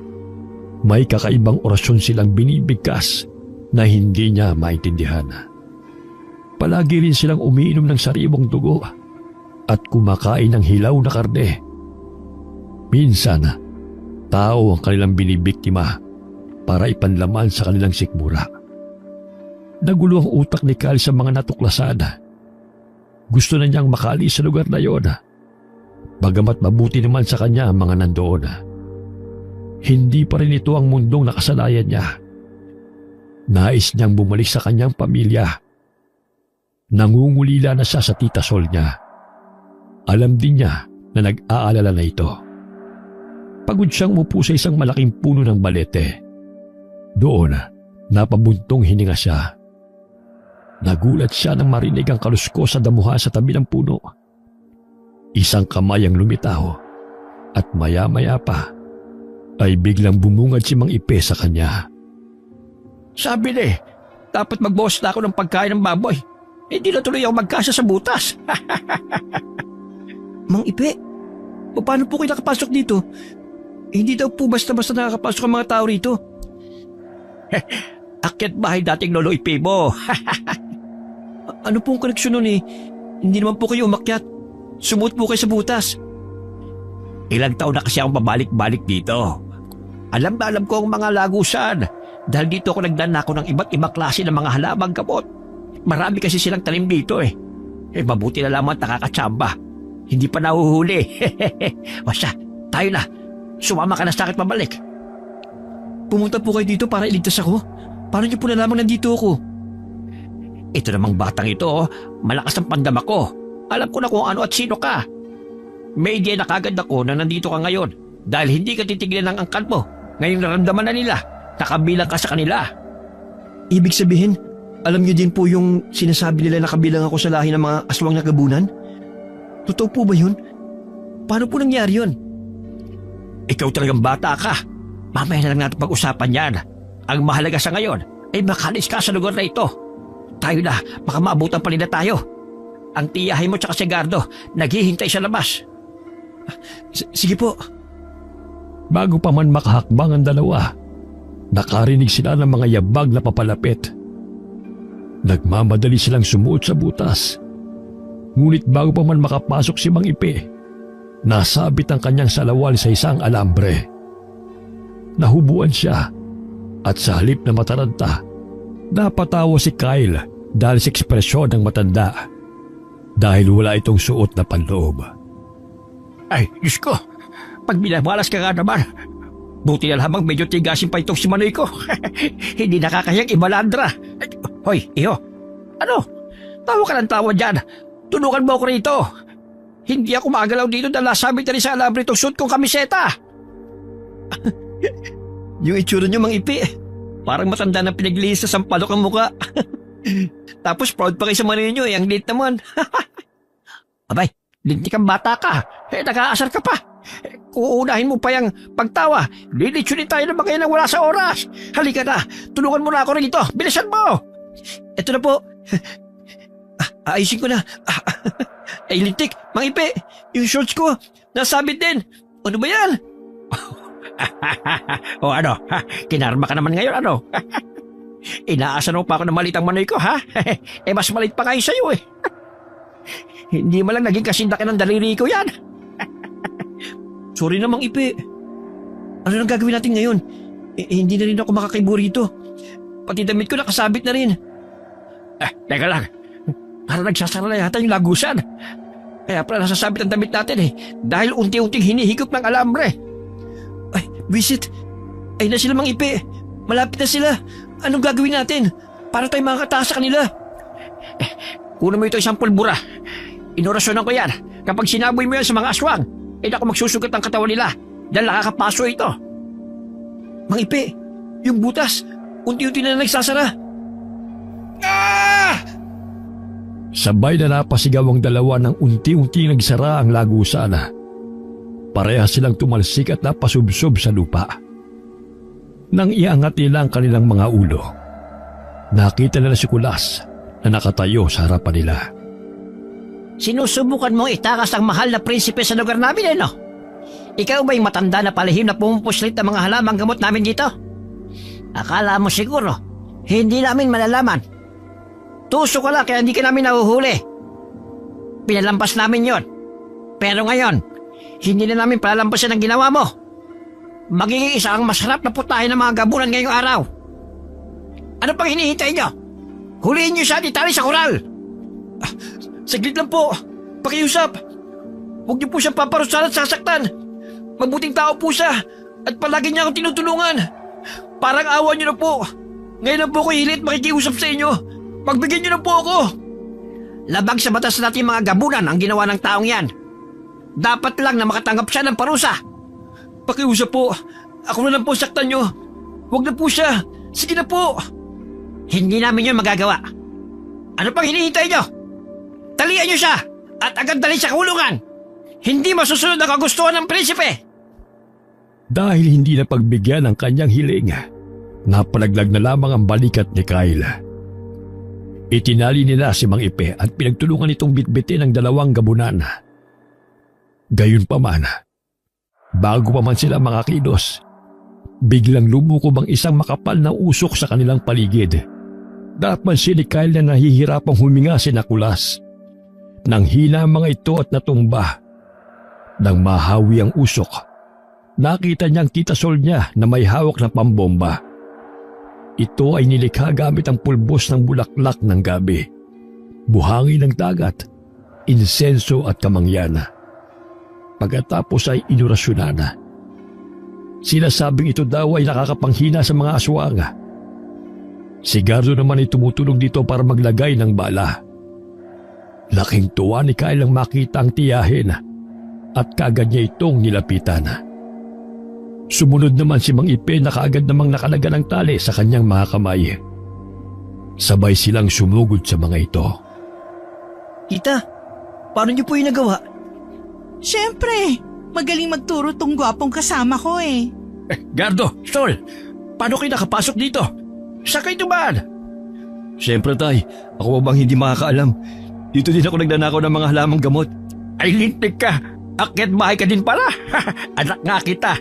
may kakaibang orasyon silang binibigkas na hindi niya maintindihan. Palagi rin silang umiinom ng sariwang dugo at kumakain ng hilaw na karne. Minsan, tao ang kanilang binibiktima para ipanlaman sa kanilang sikmura. Nagulo ang utak ni Kyle sa mga natuklasan. Gusto na niyang makaalis sa lugar na yon. Bagamat mabuti naman sa kanya ang mga nandoon. Hindi pa rin ito ang mundong nakasanayan niya. Nais niyang bumalik sa kanyang pamilya. Nangungulila na siya sa tita Sol niya. Alam din niya na nag-aalala na ito. Pagod siyang umupo sa isang malaking puno ng balete. Doon, napabuntong hininga siya. Nagulat siya nang marinig ang kaluskos sa damuhan sa tabi ng puno. Isang kamay ang lumitaw at maya-maya pa ay biglang bumungad si Mang Ipe sa kanya. Sabi na dapat magbawas na ako ng pagkain ng baboy. Hindi na tuloy ako magkasa sa butas. Mang Ipe, paano po kayo nakapasok dito? Hindi daw po basta-basta nakakapasok ang mga tao rito. Akyat bahay dating lolo Ipe mo. Ano pong koneksyon nun eh? Hindi naman po kayo umakyat. Sumuot po kayo sa butas. Ilang taon na kasi akong pabalik-balik dito. Alam na alam ko ang mga lagusan dahil dito ako nagdanako ng iba't ibang klase ng mga halamang gamot. Marami kasi silang talim dito eh. Mabuti na lamang nakakatsamba. Hindi pa nahuhuli. O siya, tayo na. Sumama ka na sa akin pabalik. Pumunta po kayo dito para iligtas ako? Paano niyo po na lamang nandito ako? Ito namang batang ito, malakas ang pandama ko. Alam ko na kung ano at sino ka. May idea na kagad ako na nandito ka ngayon dahil hindi ka titignan ng angkan mo. Ngayong naramdaman na nila, nakabilang ka sa kanila. Ibig sabihin, alam niyo din po yung sinasabi nila na kabilang ako sa lahi ng mga aswang na gabunan? Totoo po ba yun? Paano po nangyari yun? Ikaw talagang bata ka. Mamaya na lang natin pag-usapan yan. Ang mahalaga sa ngayon ay makalis ka sa lugar na ito. Tayo na, baka maabutan pa nila tayo. Ang tiyahin mo tsaka si Gardo, naghihintay sa labas. Sige po. Bago pa man makahakbang ang dalawa, nakarinig sila ng mga yabag na papalapit. Nagmamadali silang sumuot sa butas. Ngunit bago pa man makapasok si Mang Ipe, nasabit ang kanyang salawal sa isang alambre. Nahubuan siya at sa halip na mataranta, napatawa si Kyle dahil sa ekspresyon ng matanda dahil wala itong suot na panloob. Ay, Diyos ko, pag binamalas ka nga naman, buti na lamang medyo tigasin pa itong si Manoy ko. Hindi nakakayang ibalandra. Hoy, iyo, ano? Tawa ka ng tawa dyan. Tulungan mo ako rito. Hindi ako magalaw dito dahil nasabit na rin sa alambre itong suot kong kamiseta. Yung itsura niyo, Mang Ipe, parang matanda na pinaglinis sa sampalok ang muka. Tapos proud pa kayo sa manay niyo ang lit naman. Abay, linti kang bata ka. Nag-aasar ka pa. Uunahin mo pa yung pagtawa. Lilitsunin tayo ng mga yan wala sa oras. Halika na, tulungan mo na ako rito. Bilisan mo. Ito na po. Ayusin ko na. Ay, lintik, Mang Ipe, yung shorts ko, nasabit din. Ano ba yan? O ano, kinarma ka naman ngayon ano? Inaasan mo pa ako ng malitang manoy ko ha? Mas malit pa kayo sa'yo eh. Hindi mo lang naging kasindaki ng daliri ko yan. Sorry na, Mang Ipe. Ano nang gagawin natin ngayon? Hindi na rin ako makakaibo rito. Pati damit ko nakasabit na rin. Teka lang. Parang nagsasara na yata yung lagusan. Kaya pala nasasabit ang damit natin eh. Dahil unti-unting hinihigop ng alambre. Ay, visit. Ay na sila, Mang Ipe. Malapit na sila. Anong gagawin natin? Para tayo makakataas sa kanila. Kunin mo ito isang pulbura. Inorasyonan ko yan. Kapag sinaboy mo yan sa mga aswang, ako magsusugat ang katawan nila dahil nakakapaso ito. Mang Ipe, yung butas, unti-unti na nagsasara. Sabay na napasigaw ang dalawa nang unti-unti nagsara ang lagusan. Parehas silang tumalsik at napasubsob sa lupa. Nang iangat nila ang kanilang mga ulo, nakita nila si Kulas na nakatayo sa harapan nila. Sinusubukan mong itakas ang mahal na prinsipe sa lugar namin no? Ikaw ba yung matanda na palihim na pumupuslit ng mga halamang gamot namin dito? Akala mo siguro, hindi namin malalaman. Tuso ka lang kaya hindi ka namin nahuhuli. Pinalampas namin yon. Pero ngayon, hindi na namin palalampasin ang ginawa mo. Magiging isa ang masarap na putahe ng mga gabunan ngayong araw. Ano pang hinihintay nyo? Huliin nyo siya at itali sa koral. Saglit lang po. Pakiusap. Huwag niyo po siyang paparusahan at sasaktan. Mabuting tao po siya at palagi niya akong tinutulungan. Parang awa niyo na po. Ngayon na po ko hilit makikiusap sa inyo. Pagbigyan niyo na po ako. Labag sa batas natin mga gabunan ang ginawa ng taong yan. Dapat lang na makatanggap siya ng parusa. Pakiusap po. Ako na lang po saktan niyo. Huwag na po siya. Sige na po. Hindi namin yun magagawa. Ano pang hinihintay nyo? Talian nyo siya at agad dali sa kulungan. Hindi masusunod ang kagustuhan ng prinsipe. Dahil hindi na pagbigyan ang kanyang hiling, napalaglag na lamang ang balikat ni Kyle. Itinali nila si Mang Ipe at pinagtulungan itong bitbitin ng dalawang gabunan. Gayunpaman, bago pa man sila makakilos, biglang lumukob ang isang makapal na usok sa kanilang paligid. Napansin ni Kyle na nahihirapang huminga si Kulas. Nang hina ang mga ito at natumba. Nang mahawi ang usok, nakita niya ang titasol niya na may hawak na pambomba. Ito ay nilikha gamit ang pulbos ng bulaklak ng gabi, buhangin ng dagat, insenso at kamangyana. Pagkatapos ay inurasyonan. Sinasabing ito daw ay nakakapanghina sa mga aswang. Si Gardo naman ay tumutulong dito para maglagay ng bala. Laking tuwa ni Kyle ang makita ang tiyahin at kaagad niya itong nilapitan. Sumunod naman si Mang Ipe na kaagad namang nakalaga ng tali sa kanyang mga kamay. Sabay silang sumugod sa mga ito. Tita, paano niyo po yung nagawa? Siyempre, magaling magturo tong gwapong kasama ko eh. Gardo, Sol, paano kayo nakapasok dito? Saan kayo dumaan? Siyempre, Tay. Ako ba bang hindi makakaalam? Dito din ako nagnanakaw ng mga halamang gamot. Ay lintik ka! Akyat bahay ka din pala! Anak nga kita!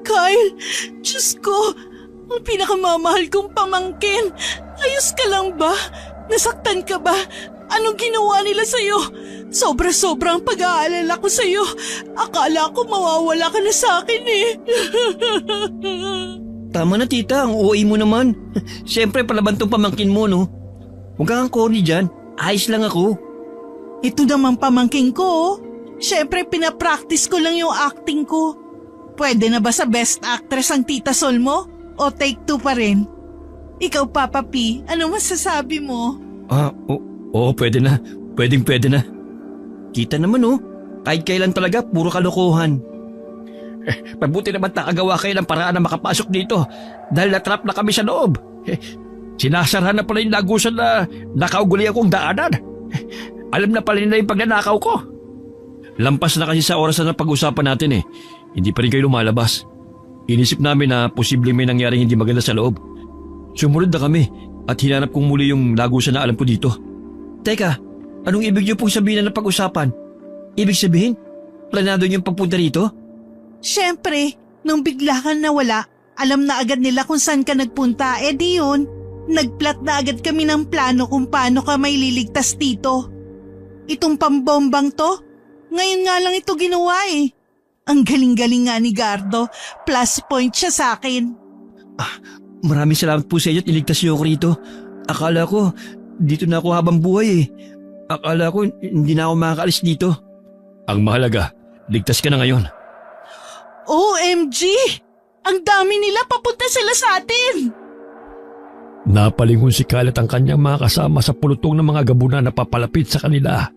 Kyle, Diyos ko, ang pinakamamahal kong pamangkin. Ayos ka lang ba? Nasaktan ka ba? Anong ginawa nila sa'yo? Sobra-sobrang pag-aalala ko sa'yo. Akala ko mawawala ka na sa akin eh. Tama na, tita. Ang OA mo naman. Siyempre, palaban tong pamangkin mo, no? Huwag kang corny dyan. Ayos lang ako. Ito naman pamangkin ko, oh. Siyempre, pinapractice ko lang yung acting ko. Pwede na ba sa Best Actress ang Tita Sol mo? O take 2 pa rin? Ikaw, Papa P, ano masasabi mo? Oo, pwede na. Pwede na. Kita naman, oh. Kahit kailan talaga, puro kalokohan. Mabuti naman nakagawa kayo ng paraan na makapasok dito dahil natrap na kami sa loob. Sinasarhan na pala yung lagusan na nakauguli akong daanan. Alam na pala nila yung pagnanakaw ko. Lampas na kasi sa oras na pag-usapan natin eh. Hindi pa rin kayo lumalabas. Inisip namin na posibleng may nangyaring hindi maganda sa loob. Sumunod na kami at hinanap kong muli yung lagusan na alam ko dito. Teka, anong ibig niyo pong sabihin na pag-usapan? Ibig sabihin, planado niyong pagpunta rito? Siyempre, nung bigla kang nawala, alam na agad nila kung saan ka nagpunta. Eh di yun, nagplat na agad kami ng plano kung paano ka may liligtas dito. Itong pambombang to, ngayon nga lang ito ginawa eh. Ang galing-galing nga ni Gardo, plus point siya sa akin. Maraming salamat po sa inyo at iligtas niyo ako rito. Akala ko, dito na ako habang buhay eh. Akala ko, hindi na ako makakaalis dito. Ang mahalaga, ligtas ka na ngayon. OMG! Ang dami nila, papunta sila sa atin! Napalingon si Kyle at ang kanyang mga kasama sa pulutong ng mga gabunan na papalapit sa kanila.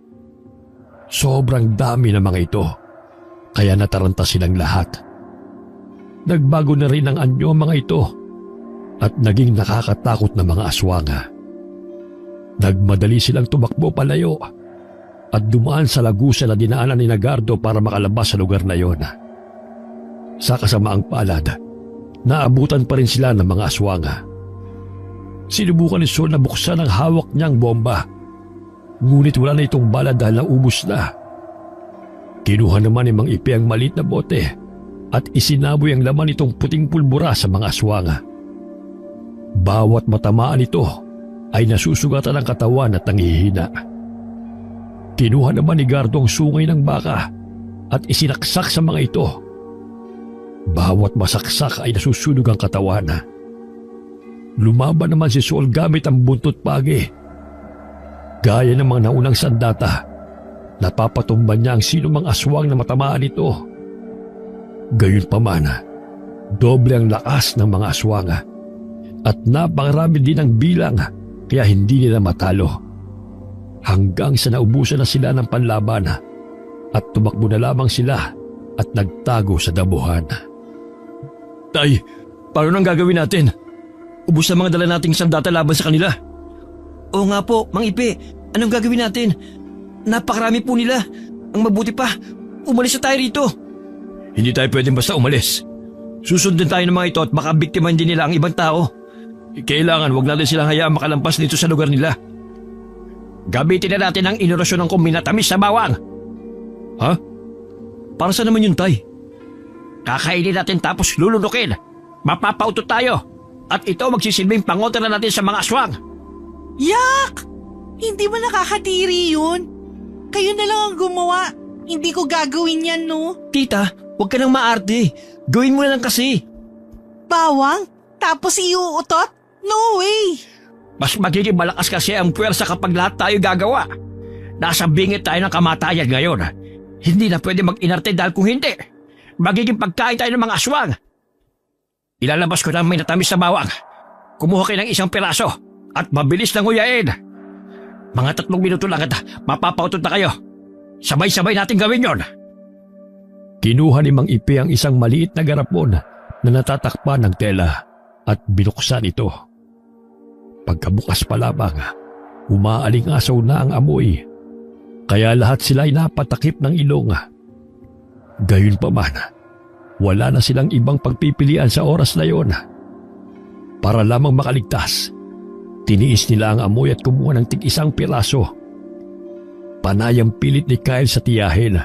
Sobrang dami ng mga ito, kaya nataranta silang lahat. Nagbago na rin ang anyo ang mga ito at naging nakakatakot na mga aswanga. Nagmadali silang tumakbo palayo at dumaan sa lagusan na dinaanan ni Nagardo para makalabas sa lugar na yon. Sa kasamaang palad, naabutan pa rin sila ng mga aswanga. Sinubukan ni Sol na buksan ang hawak niyang bomba, ngunit wala na itong bala dahil naubos na. Kinuha naman ni Mang Ipe ang maliit na bote at isinaboy ang laman nitong puting pulbura sa mga aswanga. Bawat matamaan ito ay nasusugatan ang katawan at nanghihina. Kinuha naman ni Gardo ang sungay ng baka at isinaksak sa mga ito. Bawat masaksak ay nasusunog ang katawan. Lumaban naman si Sol gamit ang buntot pagi. Gaya ng mga naunang sandata, napapatumban niya ang sinumang aswang na matamaan ito. Gayunpaman, doble ang lakas ng mga aswanga at napakarami din ang bilang kaya hindi nila matalo. Hanggang sa naubusan na sila ng panlaban at tumakbo na lamang sila at nagtago sa damuhan. Tay, paano nang gagawin natin? Ubus na mga dala nating sandata laban sa kanila. Oo nga po, Mang Ipe, anong gagawin natin? Napakarami po nila. Ang mabuti pa, umalis na tayo rito. Hindi tayo pwedeng basta umalis. Susundin tayo ng mga ito at baka biktimahin din nila ang ibang tao. Kailangan wag natin silang hayaan makalampas dito sa lugar nila. Gamitin na natin ang inorasyon ng kuminatamis sa bawang. Ha? Para saan naman yun, Tay? Kakainin natin tapos lulunukin. Mapapautot tayo. At ito magsisilbing pangontra na natin sa mga aswang. Yak! Hindi mo nakakatiri yun. Kayo na lang ang gumawa. Hindi ko gagawin yan, no? Tita, huwag ka nang maarte. Gawin mo na lang kasi. Bawang? Tapos iuutot? No way! Mas magiging malakas kasi ang puwersa kapag lahat tayo gagawa. Nasa bingit tayo ng kamatayan ngayon. Hindi na pwede mag-inarte dahil kung hindi, magiging pagkain tayo ng mga aswang. Ilalabas ko na may natamis na bawang. Kumuha kayo ng isang piraso at mabilis na nguyain. Mga 3 minuto lang at mapapautot na kayo. Sabay-sabay natin gawin yon. Kinuha ni Mang Ipe ang isang maliit na garapon na natatakpan ng tela at binuksan ito. Pagkabukas pa lamang, umaaling-asaw na ang amoy, kaya lahat sila ay napatakip ng ilong. Gayunpaman, wala na silang ibang pagpipilian sa oras na yon. Para lamang makaligtas, tiniis nila ang amoy at kumuha ng tig-isang piraso. Panayang pilit ni Kyle sa tiyahin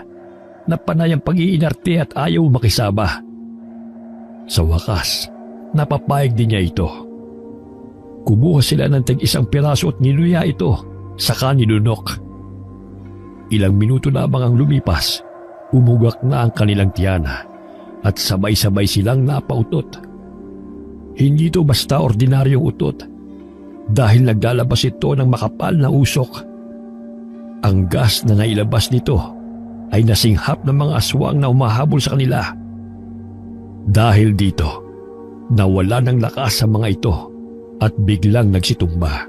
na panayang pag-iinarte at ayaw makisaba. Sa wakas, napapayag din niya ito. Kumuha sila ng tig-isang piraso at niluya ito, saka nilunok. Ilang minuto lamang ang lumipas, umugak na ang kanilang tiyan at sabay-sabay silang napautot. Hindi ito basta ordinaryong utot dahil naglalabas ito ng makapal na usok. Ang gas na nailabas nito ay nasinghap ng mga aswang na umahabol sa kanila. Dahil dito, nawala ng lakas sa mga ito at biglang nagsitumba.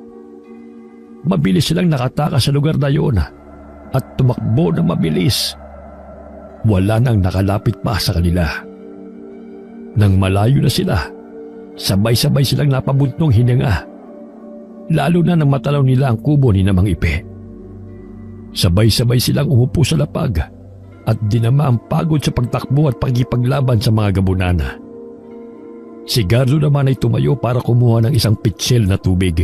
Mabilis silang nakatakas sa lugar na yun at tumakbo na mabilis. Wala nang nakalapit pa sa kanila. Nang malayo na sila, sabay-sabay silang napabuntong hininga. Lalo na nang matalaw nila ang kubo ni Mang Ipe. Sabay-sabay silang umupo sa lapag at dinama ang pagod sa pagtakbo at pagkipaglaban sa mga gabunan. Si Gardo naman ay tumayo para kumuha ng isang pitsil na tubig.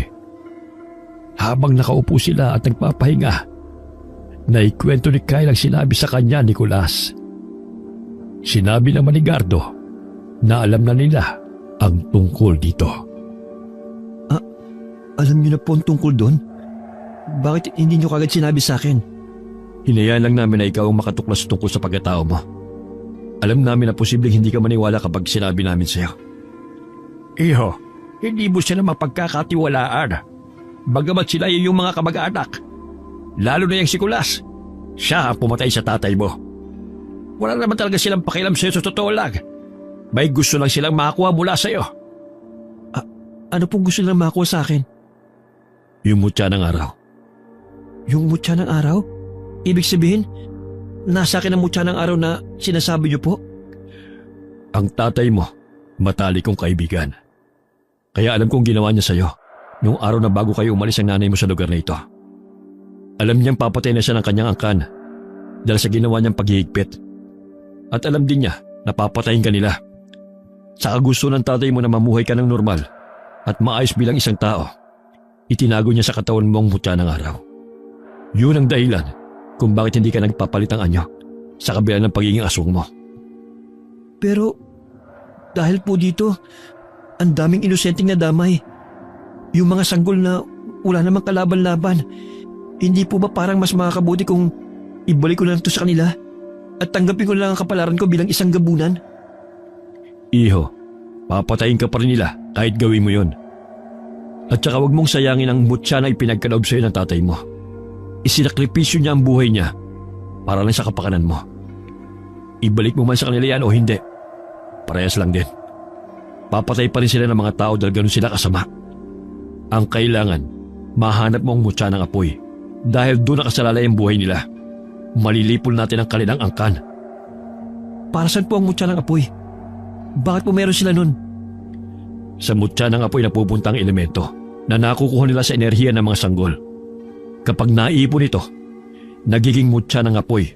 Habang nakaupo sila at nagpapahinga, naikwento ni Kyle ang sinabi sa kanya ni Nicolas. Sinabi naman ni Gardo na alam na nila ang tungkol dito. Alam niyo na po ang tungkol doon? Bakit hindi niyo kagad sinabi sa akin? Hinayaan lang namin na ikaw ang makatuklas tungkol sa pagkatao mo. Alam namin na posibleng hindi ka maniwala kapag sinabi namin sa'yo. Iho, hindi mo sila mapagkakatiwalaan. Bagamat sila yung mga kamag-anak. Lalo na yung si Kulas. Siya ang pumatay sa tatay mo. Wala naman talaga silang pakialam sa'yo sa totoo lang. May gusto lang silang makakuha mula sa'yo. Ano pong gusto nilang makuha sa akin? Yung mutya ng araw. Yung mutya ng araw? Ibig sabihin, nasa akin ang mutya ng araw na sinasabi niyo po? Ang tatay mo, matalik kong kaibigan. Kaya alam kong ginawa niya sa'yo noong araw na bago kayo umalis ang nanay mo sa lugar na ito. Alam niyang papatay na siya ng kanyang angkan dahil sa ginawa niyang paghihigpit. At alam din niya na papatayin ka nila. Sa gusto ng tatay mo na mamuhay ka ng normal at maayos bilang isang tao, itinago niya sa katawan mo ang mutya ng araw. Yun ang dahilan kung bakit hindi ka nagpapalit ng anyo sa kabila ng pagiging aswang mo. Pero dahil po dito, ang daming inosenteng nadamay. Yung mga sanggol na wala namang kalaban-laban, hindi po ba parang mas makakabuti kung ibalik ko na lang ito sa kanila at tanggapin ko na lang ang kapalaran ko bilang isang gabunan? Iho, papatayin ka pa rin nila kahit gawin mo yun. At saka huwag mong sayangin ang mutya na ipinagkaloob sa'yo ng tatay mo. Isinakripisyo niya ang buhay niya para lang sa kapakanan mo. Ibalik mo man sa kanila yan o hindi, parehas lang din. Papatay pa rin sila ng mga tao dahil ganun sila kasama. Ang kailangan, mahanap mo ang mutya ng apoy dahil doon nakasalalay ang buhay nila. Malilipol natin ang kanilang angkan. Para saan po ang mutya ng apoy? Bakit po meron sila nun? Sa mutya ng apoy napupunta ang elemento na nakukuha nila sa enerhiya ng mga sanggol. Kapag naipon ito, nagiging mutya ng apoy.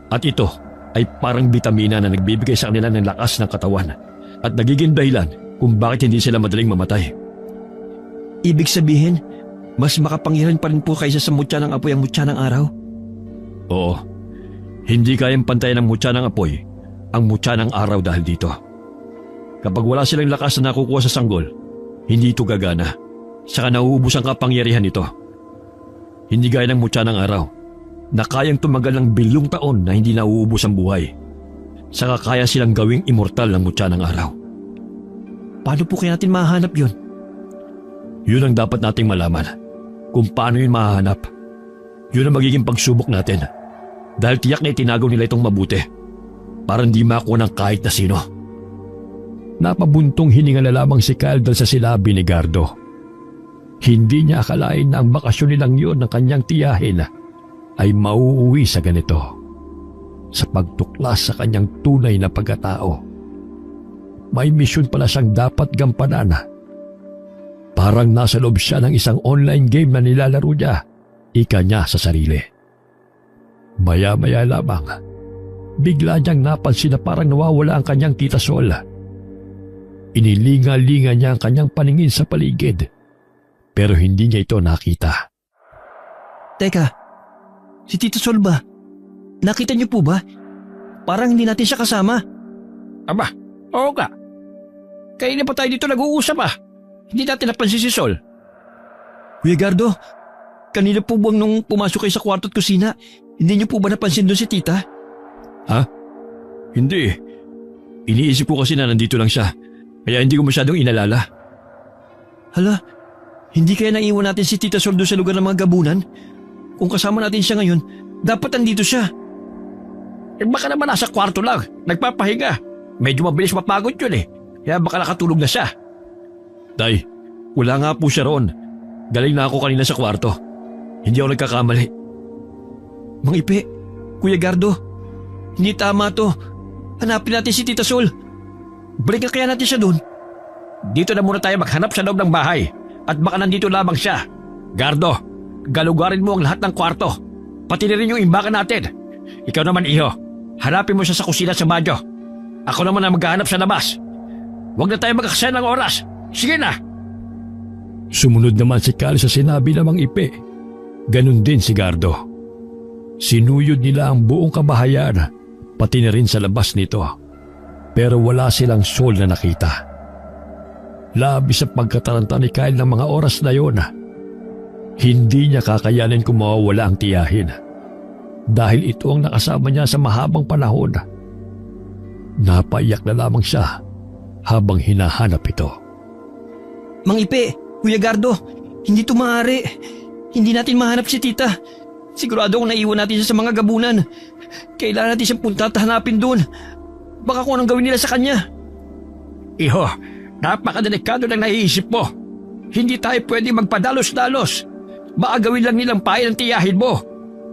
At ito ay parang bitamina na nagbibigay sa kanila ng lakas ng katawan at nagiging dahilan kung bakit hindi sila madaling mamatay. Ibig sabihin, mas makapangyarihan pa rin po kaysa sa mutya ng apoy ang mutya ng araw? Oo, hindi kayang pantayan ng mutya ng apoy ang mutya ng araw dahil dito. Kapag wala silang lakas na nakukuha sa sanggol, hindi ito gagana, saka nauubos ang kapangyarihan nito. Hindi gaya ng mutya ng araw, na kayang tumagal ng bilyong taon na hindi nauubos ang buhay. Saka kaya silang gawing immortal ng mutya ng araw. Paano po kaya natin mahanap yun? Yun ang dapat nating malaman, kung paano yun mahanap. Yun ang magiging pagsubok natin, dahil tiyak na itinago nila itong mabuti, para hindi makuha ng kahit na sino. Napabuntong hininga na lamang si Kyle dahil sa sinabi ni Gardo. Hindi niya akalain na ang bakasyon nilang yun ng kanyang tiyahin ay mauuwi sa ganito, sa pagtuklas sa kanyang tunay na pagkatao. May misyon pala siyang dapat gampanan. Parang nasa loob siya ng isang online game na nilalaro niya, ika niya sa sarili. Maya-maya lamang, bigla niyang napansin na parang nawawala ang kanyang tita Sol. Inilinga-linga niya ang kanyang paningin sa paligid, pero hindi niya ito nakita. Teka, si Tita Sol ba? Nakita niyo po ba? Parang hindi natin siya kasama. Aba, oo ka. Kaya pa tayo dito nag-uusap Hindi natin napansin si Sol. Kuya Gardo, kanina po bang nung pumasok kayo sa kwarto at kusina, hindi niyo po ba napansin doon si Tita? Ha? Hindi. Iniisip ko kasi na nandito lang siya, kaya hindi ko masyadong inalala. Hala, hindi kaya naiwan natin si Tita Sol doon sa lugar ng mga gabunan? Kung kasama natin siya ngayon, dapat andito siya. Baka naman nasa kwarto lang, nagpapahinga. Medyo mabilis mapagod yun kaya baka nakatulog na siya. Tay, wala nga po siya roon. Galing na ako kanina sa kwarto. Hindi ako nagkakamali. Mang Ipe, Kuya Gardo, hindi tama to. Hanapin natin si Tita Sol. Balikan kaya natin siya doon. Dito na muna tayo maghanap sa loob ng bahay at baka nandito lamang siya. Gardo, galugarin mo ang lahat ng kwarto. Pati na rin yung imbakan natin. Ikaw naman, Iho, hanapin mo siya sa kusina sa banyo. Ako naman ang maghahanap sa labas. Huwag na tayo magkakasaya ng oras. Sige na! Sumunod naman si Cal sa sinabi ng Mang Ipe. Ganon din si Gardo. Sinuyod nila ang buong kabahayan pati na rin sa labas nito. Pero wala silang soul na nakita. Labis sa pagkataranta ni Kyle ng mga oras na yun. Hindi niya kakayanin kung mawawala ang tiyahin. Dahil ito ang nakasama niya sa mahabang panahon. Napaiyak na lamang siya habang hinahanap ito. Mang Ipe, Kuya Gardo, hindi ito maaari. Hindi natin mahanap si tita. Sigurado kung naiwan natin siya sa mga gabunan. Kailangan natin siyang punta at hanapin doon. Baka kung anong gawin nila sa kanya. Iho, napakadelikado ng naiisip mo. Hindi tayo pwede magpadalos-dalos. Baka gawin lang nilang pahay ng tiyahin mo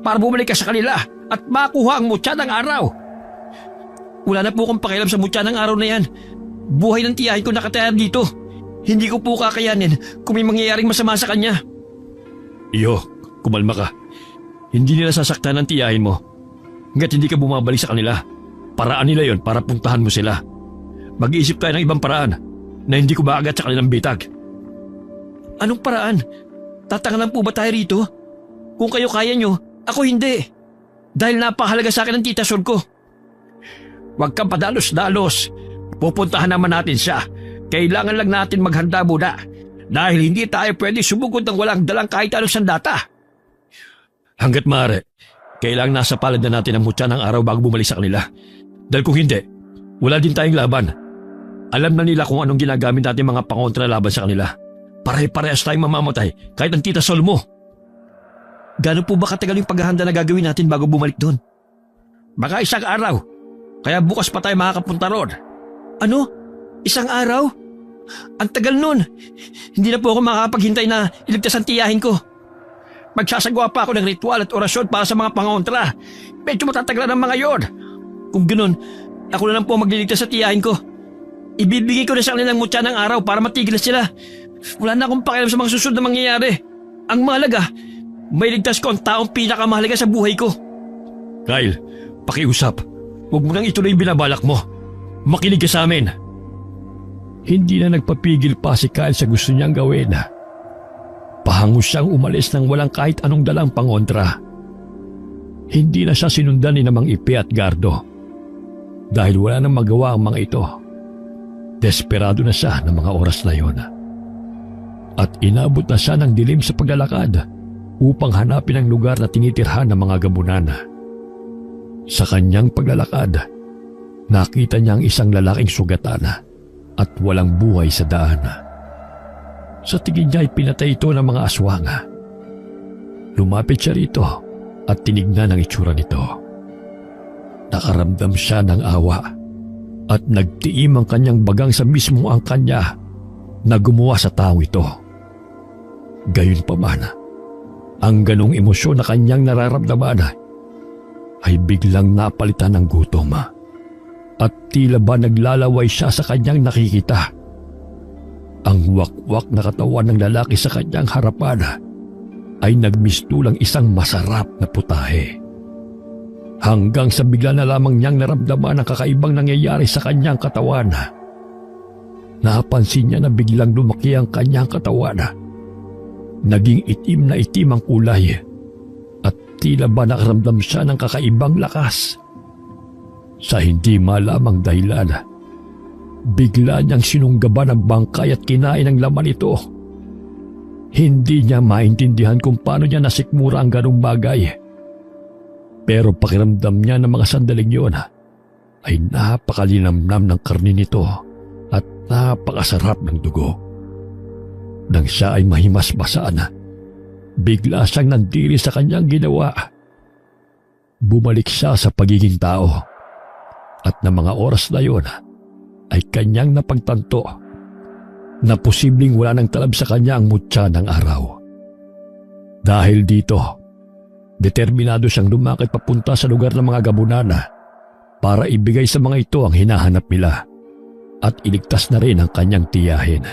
para bumalik ka sa kanila at makuha ang mutya ng araw. Wala na po akong pakialam sa mutya ng araw na yan. Buhay ng tiyahin ko nakatayar dito. Hindi ko po kakayanin kung may mangyayaring masama sa kanya. Iho, kumalma ka. Hindi nila sasaktan ng tiyahin mo. Hanggat hindi ka bumabalik sa kanila. Paraan nila yon para puntahan mo sila. Mag-iisip tayo ng ibang paraan na hindi ko maagat sa kanilang bitag. Anong paraan? Tatangalan po ba tayo rito? Kung kayo kaya nyo, ako hindi. Dahil napakahalaga sa akin ang tita Sol ko. Huwag kang padalos-dalos. Pupuntahan naman natin siya. Kailangan lang natin maghanda muna. Dahil hindi tayo pwede sumugod ng walang dalang kahit anong sandata. Hanggat maaari, kailangan nasa palad na natin ang mutya ng araw bago bumalik sa kanila. Dahil kung hindi, wala din tayong laban. Alam na nila kung anong ginagamit natin mga pangontra laban sa kanila. Pare-parehas tayong mamamatay kahit ang tita Sol mo. Gano'n po ba katagal yung paghahanda na gagawin natin bago bumalik doon? Baka isang araw. Kaya bukas pa tayo makakapunta roon. Ano? Isang araw? Ang tagal nun. Hindi na po ako makakapaghintay na iligtas ang tiyahin ko. Magsasagawa pa ako ng ritual at orasyon para sa mga pangontra. Medyo matatagalan ang mga yon. Kung gano'n, ako na lang po magliligtas sa tiyahin ko. Ibibigay ko na sa kanilang mutya ng araw para matigil na sila. Wala na akong pakialam sa mga susunod na mangyayari. Ang mahalaga, may ligtas ko ang taong pinakamahalaga sa buhay ko. Kyle, pakiusap. Huwag mo nang ituloy binabalak mo. Makinig ka sa amin. Hindi na nagpapigil pa si Kyle sa gusto niyang gawin. Pahangos siyang umalis nang walang kahit anong dalang pangontra. Hindi na siya sinundan ni Mang Ipe at Gardo. Dahil wala nang magawa ang mga ito. Desperado na siya ng mga oras na yon. At inabot na siya ng dilim sa paglalakad upang hanapin ang lugar na tinitirhan ng mga gabunan. Sa kanyang paglalakad, nakita niya ang isang lalaking sugatan at walang buhay sa daan. Sa tingin niya ay pinatay ito ng mga aswang. Lumapit siya rito at tinignan ang itsura nito. Nakaramdam siya ng awa at nagtiim ang kanyang bagang sa mismo ang kanya na gumawa sa tao ito. Gayunpaman, ang ganong emosyon na kanyang nararamdaman ay biglang napalitan ng gutom at tila ba naglalaway siya sa kanyang nakikita. Ang wakwak na katawan ng lalaki sa kanyang harapan ay nagmistulang isang masarap na putahe. Hanggang sa bigla na lamang niyang naramdaman ang kakaibang nangyayari sa kanyang katawan. Napansin niya na biglang lumaki ang kanyang katawan. Naging itim na itim ang kulay at tila ba nakaramdam siya ng kakaibang lakas. Sa hindi malamang dahilan, bigla niyang sinunggaban ang bangkay at kinain ang laman ito. Hindi niya maintindihan kung paano niya nasikmura ang ganong bagay. Pero pakiramdam niya ng mga sandaling yun ay napakalinamnam ng karni nito at napakasarap ng dugo. Nang siya ay mahimasmasaan, bigla siyang nandiri sa kanyang ginawa. Bumalik siya sa pagiging tao at ng mga oras na yun ay kanyang napagtanto na posibleng wala nang talab sa kanya ang mutya ng araw. Dahil dito, determinado siyang lumakad papunta sa lugar ng mga gabunan para ibigay sa mga ito ang hinahanap nila at iligtas na rin ang kanyang tiyahin.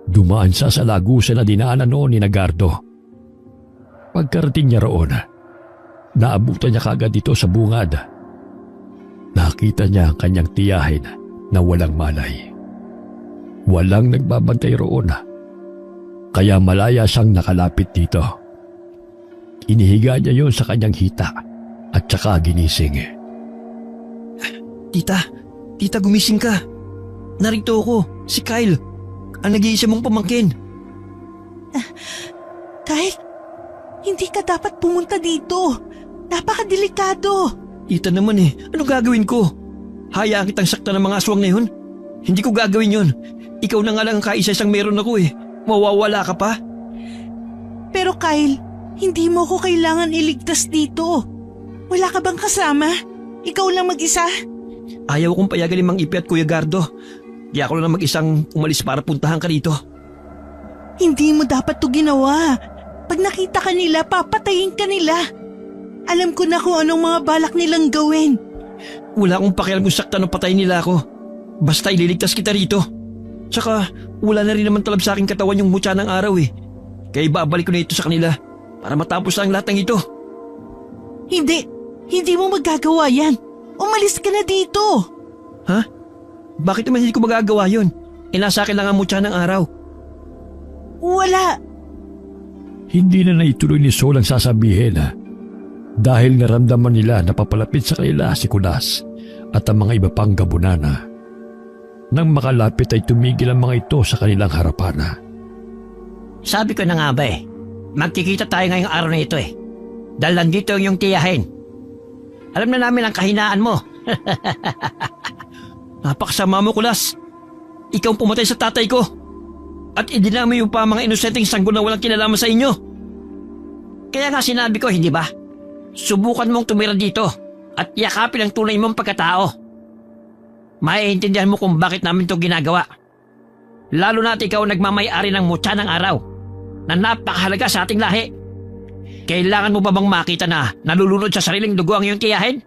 Dumaan siya sa lagusan na dinaanan noon ni Gardo. Pagkarating niya roon, naabutan niya kagad dito sa bungad. Nakita niya ang kanyang tiyahin na walang malay. Walang nagbabantay roon, kaya malaya siyang nakalapit dito. Inihiga niya yon sa kanyang hita at saka ginising. Tita, gumising ka. Narito ako, si Kyle. Ang nag-iisa mong pamangkin. Kyle, hindi ka dapat pumunta dito. Napakadelikado. Tita naman anong gagawin ko? Hayaan kitang sakta ng mga aswang na yun? Hindi ko gagawin yun. Ikaw na nga lang ang kaisa-isang meron ako Mawawala ka pa? Pero Kyle, hindi mo ko kailangan iligtas dito. Wala ka bang kasama? Ikaw lang mag-isa? Ayaw kong payagan ni Mang Ipe at Kuya Gardo. Kaya ako lang mag-isang umalis para puntahan ka dito. Hindi mo dapat to ginawa. Pag nakita ka nila, papatayin ka nila. Alam ko na kung anong mga balak nilang gawin. Wala akong pakialam kung saktan o patayin nila ako. Basta ililigtas kita rito. Tsaka wala na rin naman talab sa aking katawan yung mutya ng araw Kaya ibabalik ko na ito sa kanila para matapos na ang lahat ng ito. Hindi mo magagawa yan. Umalis ka na dito. Ha? Bakit naman hindi ko magagawa yun? Nasa akin lang ang mutya ng araw. Wala. Hindi na naituloy ni Sol ang sasabihin dahil naramdaman nila na papalapit sa kanila si Kulas at ang mga iba pang gabunana. Nang makalapit ay tumigil ang mga ito sa kanilang harapan. Sabi ko na nga ba magkikita tayo ngayong araw na ito Dahil nandito yung tiyahin. Alam na namin ang kahinaan mo. Napakasama mo, Kulas. Ikaw ang pumatay sa tatay ko. At idinami yung pa mga inosenteng sanggol na walang kinalaman sa inyo. Kaya nga sinabi ko, hindi ba? Subukan mong tumira dito at yakapin ang tunay mong pagkatao. Maiintindihan mo kung bakit namin ito ginagawa. Lalo na at ikaw nagmamay-ari ng mutya ng araw na napakahalaga sa ating lahi. Kailangan mo ba bang makita na nalulunod sa sariling dugo ang iyong tiyahin?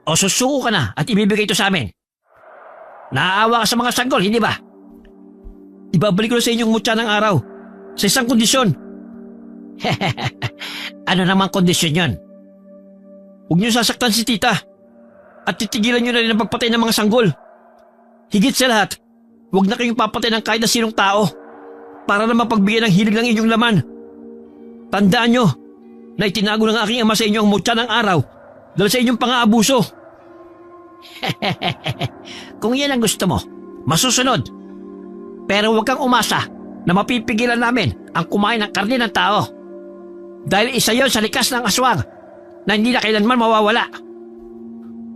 O susuko ka na at ibibigay ito sa amin? Naaawa ka sa mga sanggol, hindi ba? Ibabalik ko na sa inyong mutya ng araw. Sa isang kondisyon. Ano namang kondisyon yon? Huwag niyo sasaktan si tita. At titigilan niyo na rin ang pagpatay ng mga sanggol. Higit sa lahat, huwag na kayong papatay ng kahit na sinong tao para na mapagbigyan ng hilig ng inyong laman. Tandaan niyo na itinago ng aking ama sa inyo ang mutya ng araw dahil sa inyong pang-aabuso. Kung yan ang gusto mo, masusunod. Pero huwag kang umasa na mapipigilan namin ang kumain ng karne ng tao. Dahil isa yon sa likas ng aswang na hindi na kailanman mawawala.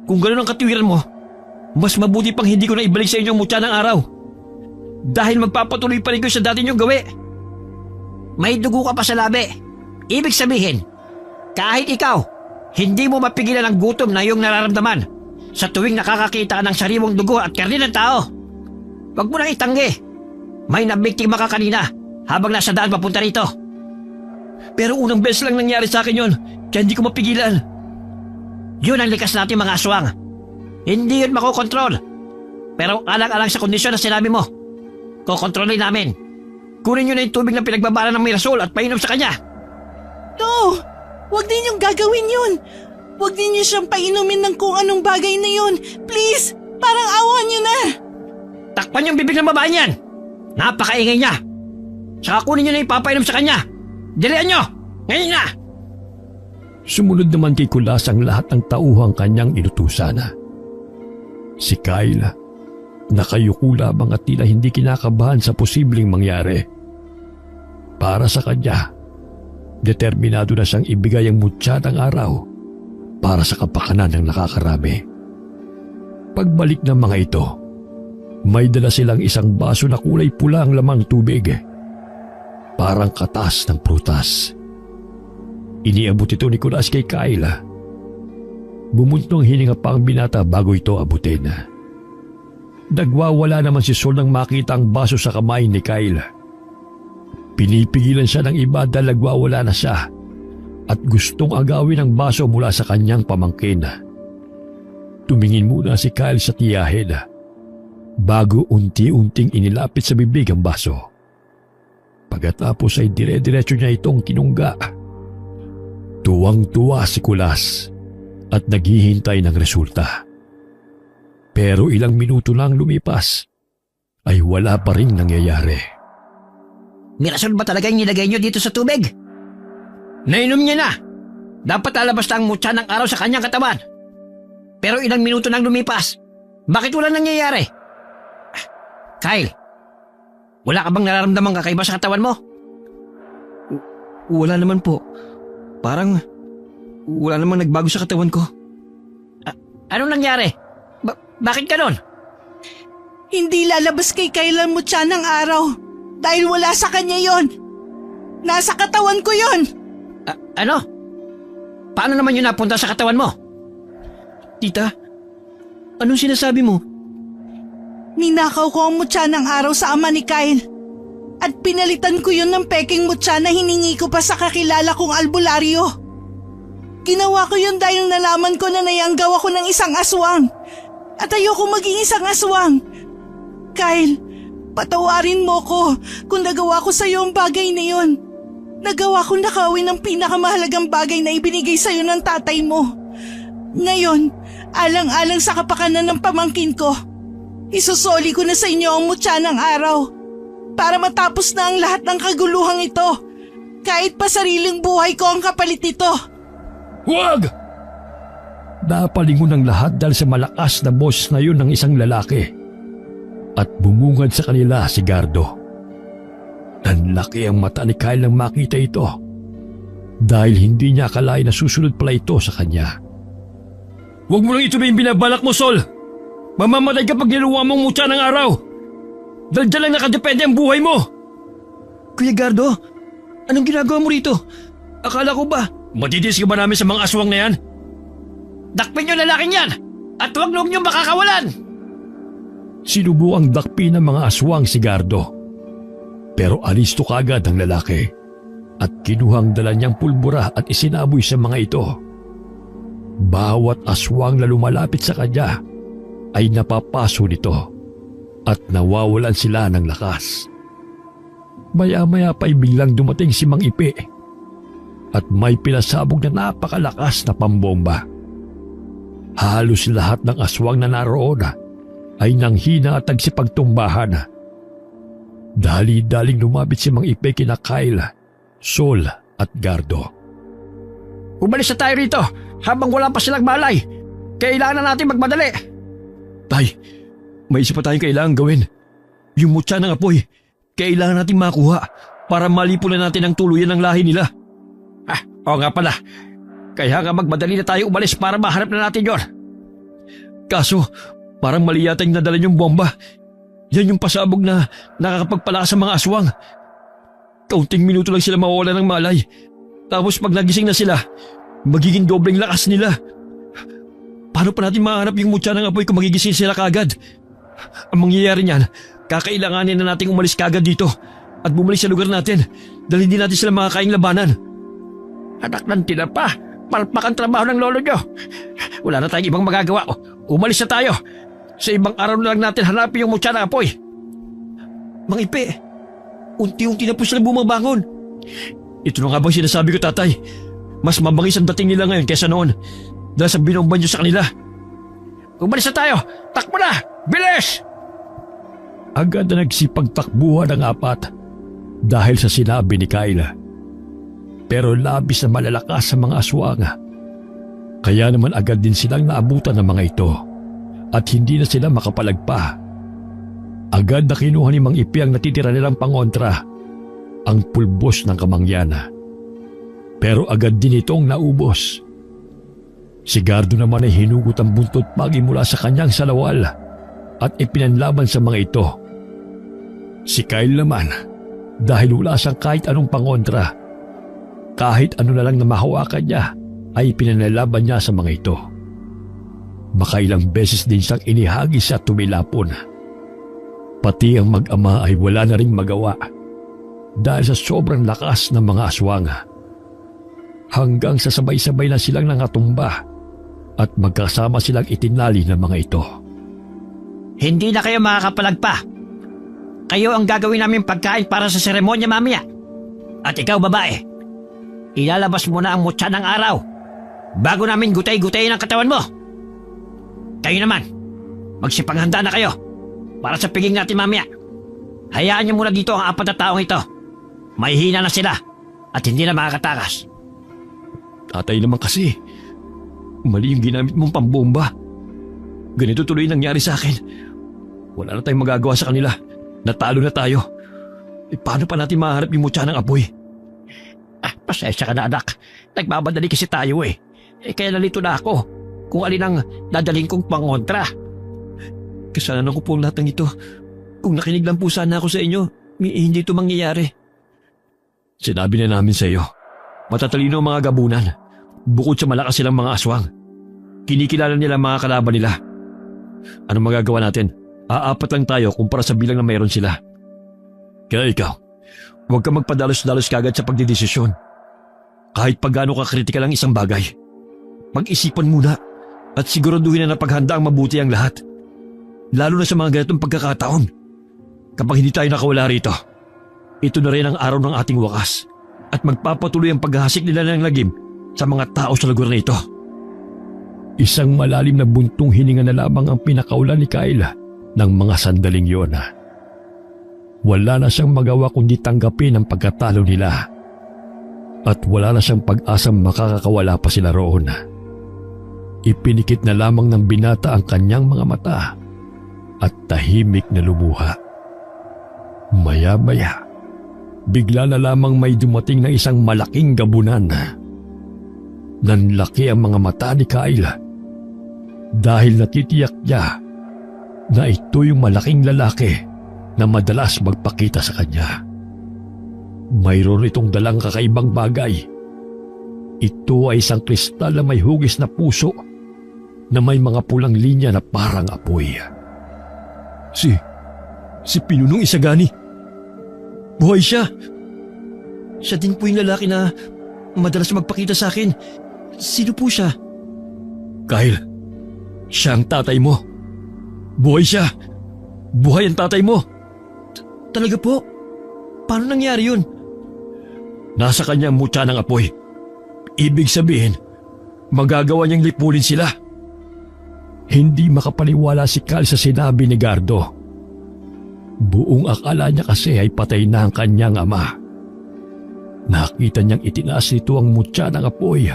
Kung gano'n ang katiwiran mo, mas mabuti pang hindi ko na ibalik sa inyong mutya ng araw. Dahil magpapatuloy pa rin ko sa dati niyong gawi. May dugo ka pa sa labi. Ibig sabihin, kahit ikaw, hindi mo mapigilan ang gutom na iyong nararamdaman sa tuwing nakakakita ka ng sariwang dugo at karne ng tao. Huwag mo nang itanggi. May nabiktima ka kanina habang nasa daan papunta rito. Pero unang beses lang nangyari sa akin yon, kaya hindi ko mapigilan. Yun ang likas natin mga aswang. Hindi yun makokontrol. Pero alang-alang sa kondisyon na sinabi mo, kokontrolin namin. Kunin nyo na yung tubig na pinagbabala ng Mirasol at painom sa kanya. No! Huwag din yung gagawin yun. Huwag din niyo siyang painumin ng kung anong bagay na yun. Please! Parang awan niyo na! Takpan yung bibig ng babae niyan. Napakaingay niya. Saka kunin nyo na ipapainom sa kanya. Dalian nyo! Ngayon na! Sumunod naman kay Kulas ang lahat ng tauhang kanyang inutusan. Si Kyle, nakayuko lamang at tila hindi kinakabahan sa posibleng mangyari. Para sa kanya, determinado na siyang ibigay ang mutya ng araw para sa kapakanan ng nakakarami. Pagbalik ng mga ito, may dala silang isang baso na kulay pula ang lamang tubig. Parang katas ng prutas. Iniabot ito ni Kulas kay Kyle. Bumuntong hininga pa ang binata bago ito abutin. Nagwawala naman si Sol nang makita ang baso sa kamay ni Kyle. Pinipigilan siya ng iba dahil nagwawala na siya at gustong agawin ang baso mula sa kanyang pamangkin. Tumingin muna si Kyle sa tiyahin bago unti-unting inilapit sa bibig ang baso. Pagkatapos ay dire-diretso niya itong kinungga. Tuwang-tuwa si Kulas at naghihintay ng resulta. Pero ilang minuto lang lumipas ay wala pa rin nangyayari. Mirasol ba talaga yung nilagay nyo dito sa tubig? Nainom niya na. Dapat lalabas na ang mutya ng araw sa kanyang katawan. Pero ilang minuto nang lumipas Bakit wala nangyayari? Kyle, wala ka bang nararamdamang kakaiba sa katawan mo? Wala naman po. Parang wala namang nagbago sa katawan ko. Anong nangyari? Bakit ganon? Hindi lalabas kay Kyle ang mutya ng araw dahil wala sa kanya yon. Nasa katawan ko yon. Ano? Paano naman yun napunta sa katawan mo? Tita, anong sinasabi mo? Ninakaw ko ang mutya ng araw sa ama ni Kyle. At pinalitan ko yun ng peking mutya na hiningi ko pa sa kakilala kong albularyo. Ginawa ko yun dahil nalaman ko na nayanggaw ako ng isang aswang. At ayoko maging isang aswang. Kyle, patawarin mo ko kung nagawa ko sa'yo ang bagay na yun. Nagawa kong nakawin ang pinakamahalagang bagay na ibinigay sa'yo ng tatay mo. Ngayon, alang-alang sa kapakanan ng pamangkin ko, isusoli ko na sa inyo ang mutya ng araw para matapos na ang lahat ng kaguluhang ito. Kahit pa sariling buhay ko ang kapalit ito. Huwag! Napalingon ang lahat dahil sa malakas na boses na yun ng isang lalaki. At bumungad sa kanila si Gardo. Nanlaki ang mata ni Kyle nang makita ito. Dahil hindi niya akalain na susunod pala ito sa kanya. Huwag mo lang ituloy yung binabalak mo, Sol. Mamamatay ka pag niluwa mong mutya ng araw. Dahil dyan lang nakadepende ang buhay mo. Kuya Gardo, anong ginagawa mo rito? Akala ko ba, matidis ka ba namin sa mga aswang na yan? Dakpin yung lalaking yan! At huwag niyong makakawalan! Sinubukang dakpin ng mga aswang si Gardo. Pero alisto kaagad ang lalaki at kinuhang dala niyang pulbura at isinaboy sa mga ito. Bawat aswang na lumalapit sa kanya ay napapaso nito at nawawalan sila ng lakas. Maya-maya pa'y biglang dumating si Mang Ipi at may pinasabog na napakalakas na pambomba. Halos lahat ng aswang na naroon ay nanghina at nagsipagtumbahan. Dali-daling lumapit si Mang Ipe kina Kyle, Sol at Gardo. Umalis na tayo rito habang wala pa silang malay. Kailangan na natin magmadali. Tay, may isa pa tayong kailangan gawin. Yung mutya ng apoy, kailangan natin makuha para malipunan natin ang tuluyan ng lahi nila. Oo nga pala. Kaya nga magmadali na tayo umalis para mahanap na natin yon. Kaso, parang mali yata yung nadala yung bomba. Yan yung pasabog na nakakapagpalakas sa mga aswang. Kaunting minuto lang sila mawawala ng malay. Tapos pag nagising na sila, magiging dobleng lakas nila. Paano pa natin mahanap yung mutya ng apoy kung magigising sila kagad? Ang mangyayari niyan, kakailanganin na nating umalis kagad dito at bumalik sa lugar natin dahil hindi natin sila makakaing labanan. Anak ng tinapa, palpak ang trabaho ng lolo nyo. Wala na tayong ibang magagawa. Umalis na tayo. Sa ibang araw na lang natin hanapin yung mutya ng apoy. Mang Ipe, unti-unti na po sila bumabangon. Ito na nga bang sinasabi ko, tatay? Mas mabangis ang dating nila ngayon kaysa noon dahil sa binomban niyo sa kanila. Umalis na tayo! Takbo na! Bilis! Agad na nagsipagtakbuhan ang apat dahil sa sinabi ni Kyle. Pero labis na malalakas sa mga aswang. Kaya naman agad din silang naabutan ng mga ito at hindi na sila makapalagpa. Agad na kinuha ni Mang Ipi ang natitira nilang pangontra, ang pulbos ng kamangyan. Pero agad din itong naubos. Si Gardo naman ay hinugot ang buntot pagi mula sa kanyang salawal at ipinanlaban sa mga ito. Si Kyle naman, dahil wala siyang kahit anong pangontra, kahit ano na lang na mahawakan niya ay pinanlaban niya sa mga ito. Makailang beses din siyang inihagis at tumilapon. Pati ang mag-ama ay wala na ring magawa dahil sa sobrang lakas ng mga aswang. Hanggang sa sabay-sabay na silang nangatumba at magkasama silang itinali ng mga ito. Hindi na kayo makakapalagpa. Kayo ang gagawin namin pagkain para sa seremonya mamaya. At ikaw babae, ilalabas mo na ang mutya ng araw bago namin gutay-gutayin ang katawan mo. Kayo naman, magsipanghanda na kayo para sa piging natin mamaya. Hayaan niyo muna dito ang apat na taong ito. Mahihina na sila at hindi na makakatakas. Tatay naman kasi, mali yung ginamit mong pambomba. Ganito tuloy nangyari sa akin. Wala na tayong magagawa sa kanila. Natalo na tayo. Paano pa natin maharap yung mutya ng apoy? Pasensya ka na anak. Nagmamadali kasi tayo eh. Kaya nalito na ako kung alin ang dadaling kong pangontra. Kasalanan ko po ang lahat ng ito. Kung nakinig lang po sana ako sa inyo, hindi ito mangyayari. Sinabi na namin sa iyo, matatalino ang mga gabunan. Bukod sa malakas silang mga aswang, kinikilala nila ang mga kalaban nila. Anong magagawa natin? Aapat lang tayo kumpara sa bilang na mayroon sila. Kaya ikaw, huwag ka magpadalos-dalos kagad sa pagdidesisyon. Kahit pa gaano ka-kritikal ang isang bagay, pag-isipan muna at siguraduhin na napaghanda ang mabuti ang lahat. Lalo na sa mga ganitong pagkakataon. Kapag hindi tayo nakawala rito, ito na rin ang araw ng ating wakas at magpapatuloy ang paghahasik nila ng lagim sa mga tao sa lugar na ito. Isang malalim na buntong hininga na lamang ang pinakaulan ni Kyle ng mga sandaling yon. Wala na siyang magawa kundi tanggapin ang pagkatalo nila. At wala na siyang pag-asang makakakawala pa sila roon. Ipinikit na lamang ng binata ang kanyang mga mata at tahimik na lumuha. Maya-maya, bigla na lamang may dumating na isang malaking gabunan. Nanlaki ang mga mata ni Kyle dahil natitiyak niya na ito yung malaking lalaki na madalas magpakita sa kanya. Mayroon itong dalang kakaibang bagay. Ito ay isang kristal na may hugis na puso na may mga pulang linya na parang apoy. Si Pinunong Isagani. Buhay siya. Siya din po yung lalaki na madalas magpakita sa akin. Sino po siya? Kyle, siya ang tatay mo. Buhay siya. Buhay ang tatay mo. Talaga po? Paano nangyari yun? Nasa kanyang mutya ng apoy. Ibig sabihin, magagawa niyang lipulin sila. Hindi makapaniwala si Kyle sa sinabi ni Gardo. Buong akala niya kasi ay patay na ang kanyang ama. Nakita niyang itinaas nito ang mutya ng apoy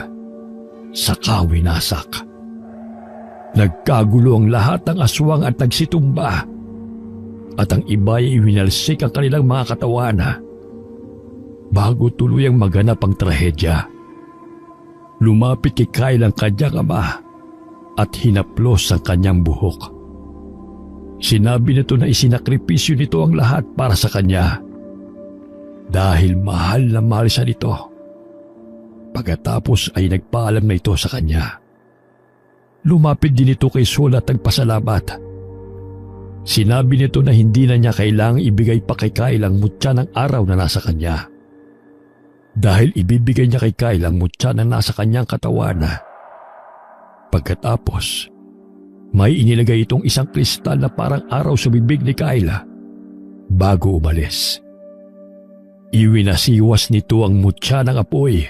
sa kawinasak. Nagkagulo ang lahat ng aswang at nagsitumba. At ang iba ay winalsik ang kanilang mga katawan bago tuluyang maganap ang trahedya. Lumapit kay Kyle ang kanyang ama at hinaplos ang kanyang buhok. Sinabi nito na isinakripisyo nito ang lahat para sa kanya dahil mahal na mahal siya nito. Pagkatapos ay nagpaalam na ito sa kanya. Lumapit din ito kay Sol at nagpasalamat. Sinabi nito na hindi na niya kailangang ibigay pa kay Kyle ang mutya ng araw na nasa kanya. Dahil ibibigay niya kay Kyle ang mutya na nasa kanyang katawan. Pagkatapos, may inilagay itong isang kristal na parang araw sa bibig ni Kyle bago umalis. Iwinasiwas nito ang mutya ng apoy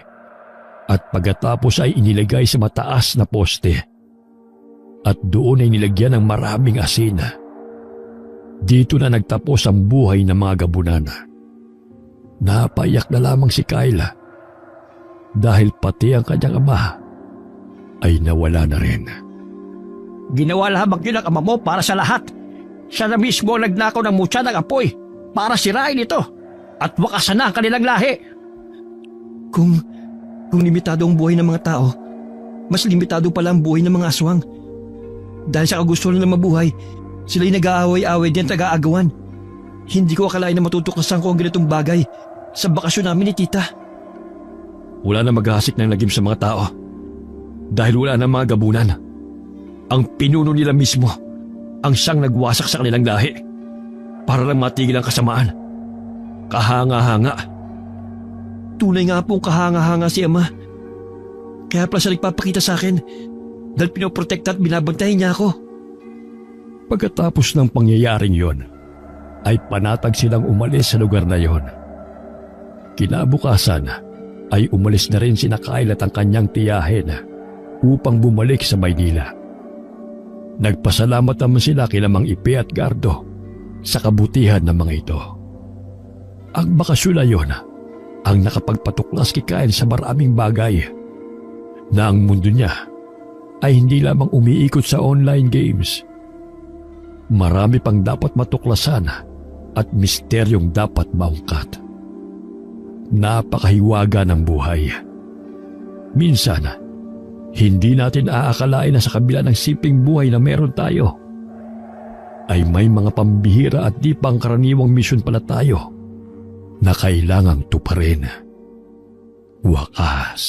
at pagkatapos ay inilagay sa mataas na poste. At doon ay nilagyan ng maraming asin. Dito na nagtapos ang buhay ng mga gabunan. Napaiyak na lamang si Kyle dahil pati ang kanyang ama ay nawala na rin. Ginawa lamang yun ang ama mo para sa lahat. Siya na mismo ang nagnakaw ng mutya ng apoy para sirain ito at wakasan na ang kanilang lahi. Kung limitado ang buhay ng mga tao, mas limitado pala ang buhay ng mga aswang. Dahil sa kagustuhan nilang mabuhay, sila'y nag-aaway-away din at nag-aagawan. Hindi ko akalain na matutuklasan ko ang ganitong bagay sa bakasyon namin ni Tita. Wala na maghahasik ng lagim sa mga tao dahil wala na mga gabunan. Ang pinuno nila mismo ang siyang nagwasak sa kanilang lahi para lang matigil ang kasamaan. Kahanga-hanga. Tunay nga pong kahanga-hanga si Ama. Kaya pala siya nagpapakita sa akin dahil pinoprotekta at binabantayan niya ako. Pagkatapos ng pangyayaring yon, ay panatag silang umalis sa lugar na yon. Kinabukasan ay umalis na rin sina Kyle at ang kanyang tiyahin upang bumalik sa Maynila. Nagpasalamat naman sila kina Mang Ipe at Gardo sa kabutihan ng mga ito. Ang bakasyon na yon ang nakapagpatuklas kay Kyle sa maraming bagay na ang mundo niya ay hindi lamang umiikot sa online games. Marami pang dapat matuklasan at misteryong dapat maungkat. Napakahiwaga ng buhay. Minsan, hindi natin aakalain na sa kabila ng simpleng buhay na meron tayo, ay may mga pambihira at di pangkaraniwang misyon pala tayo na kailangang tuparin. Wakas.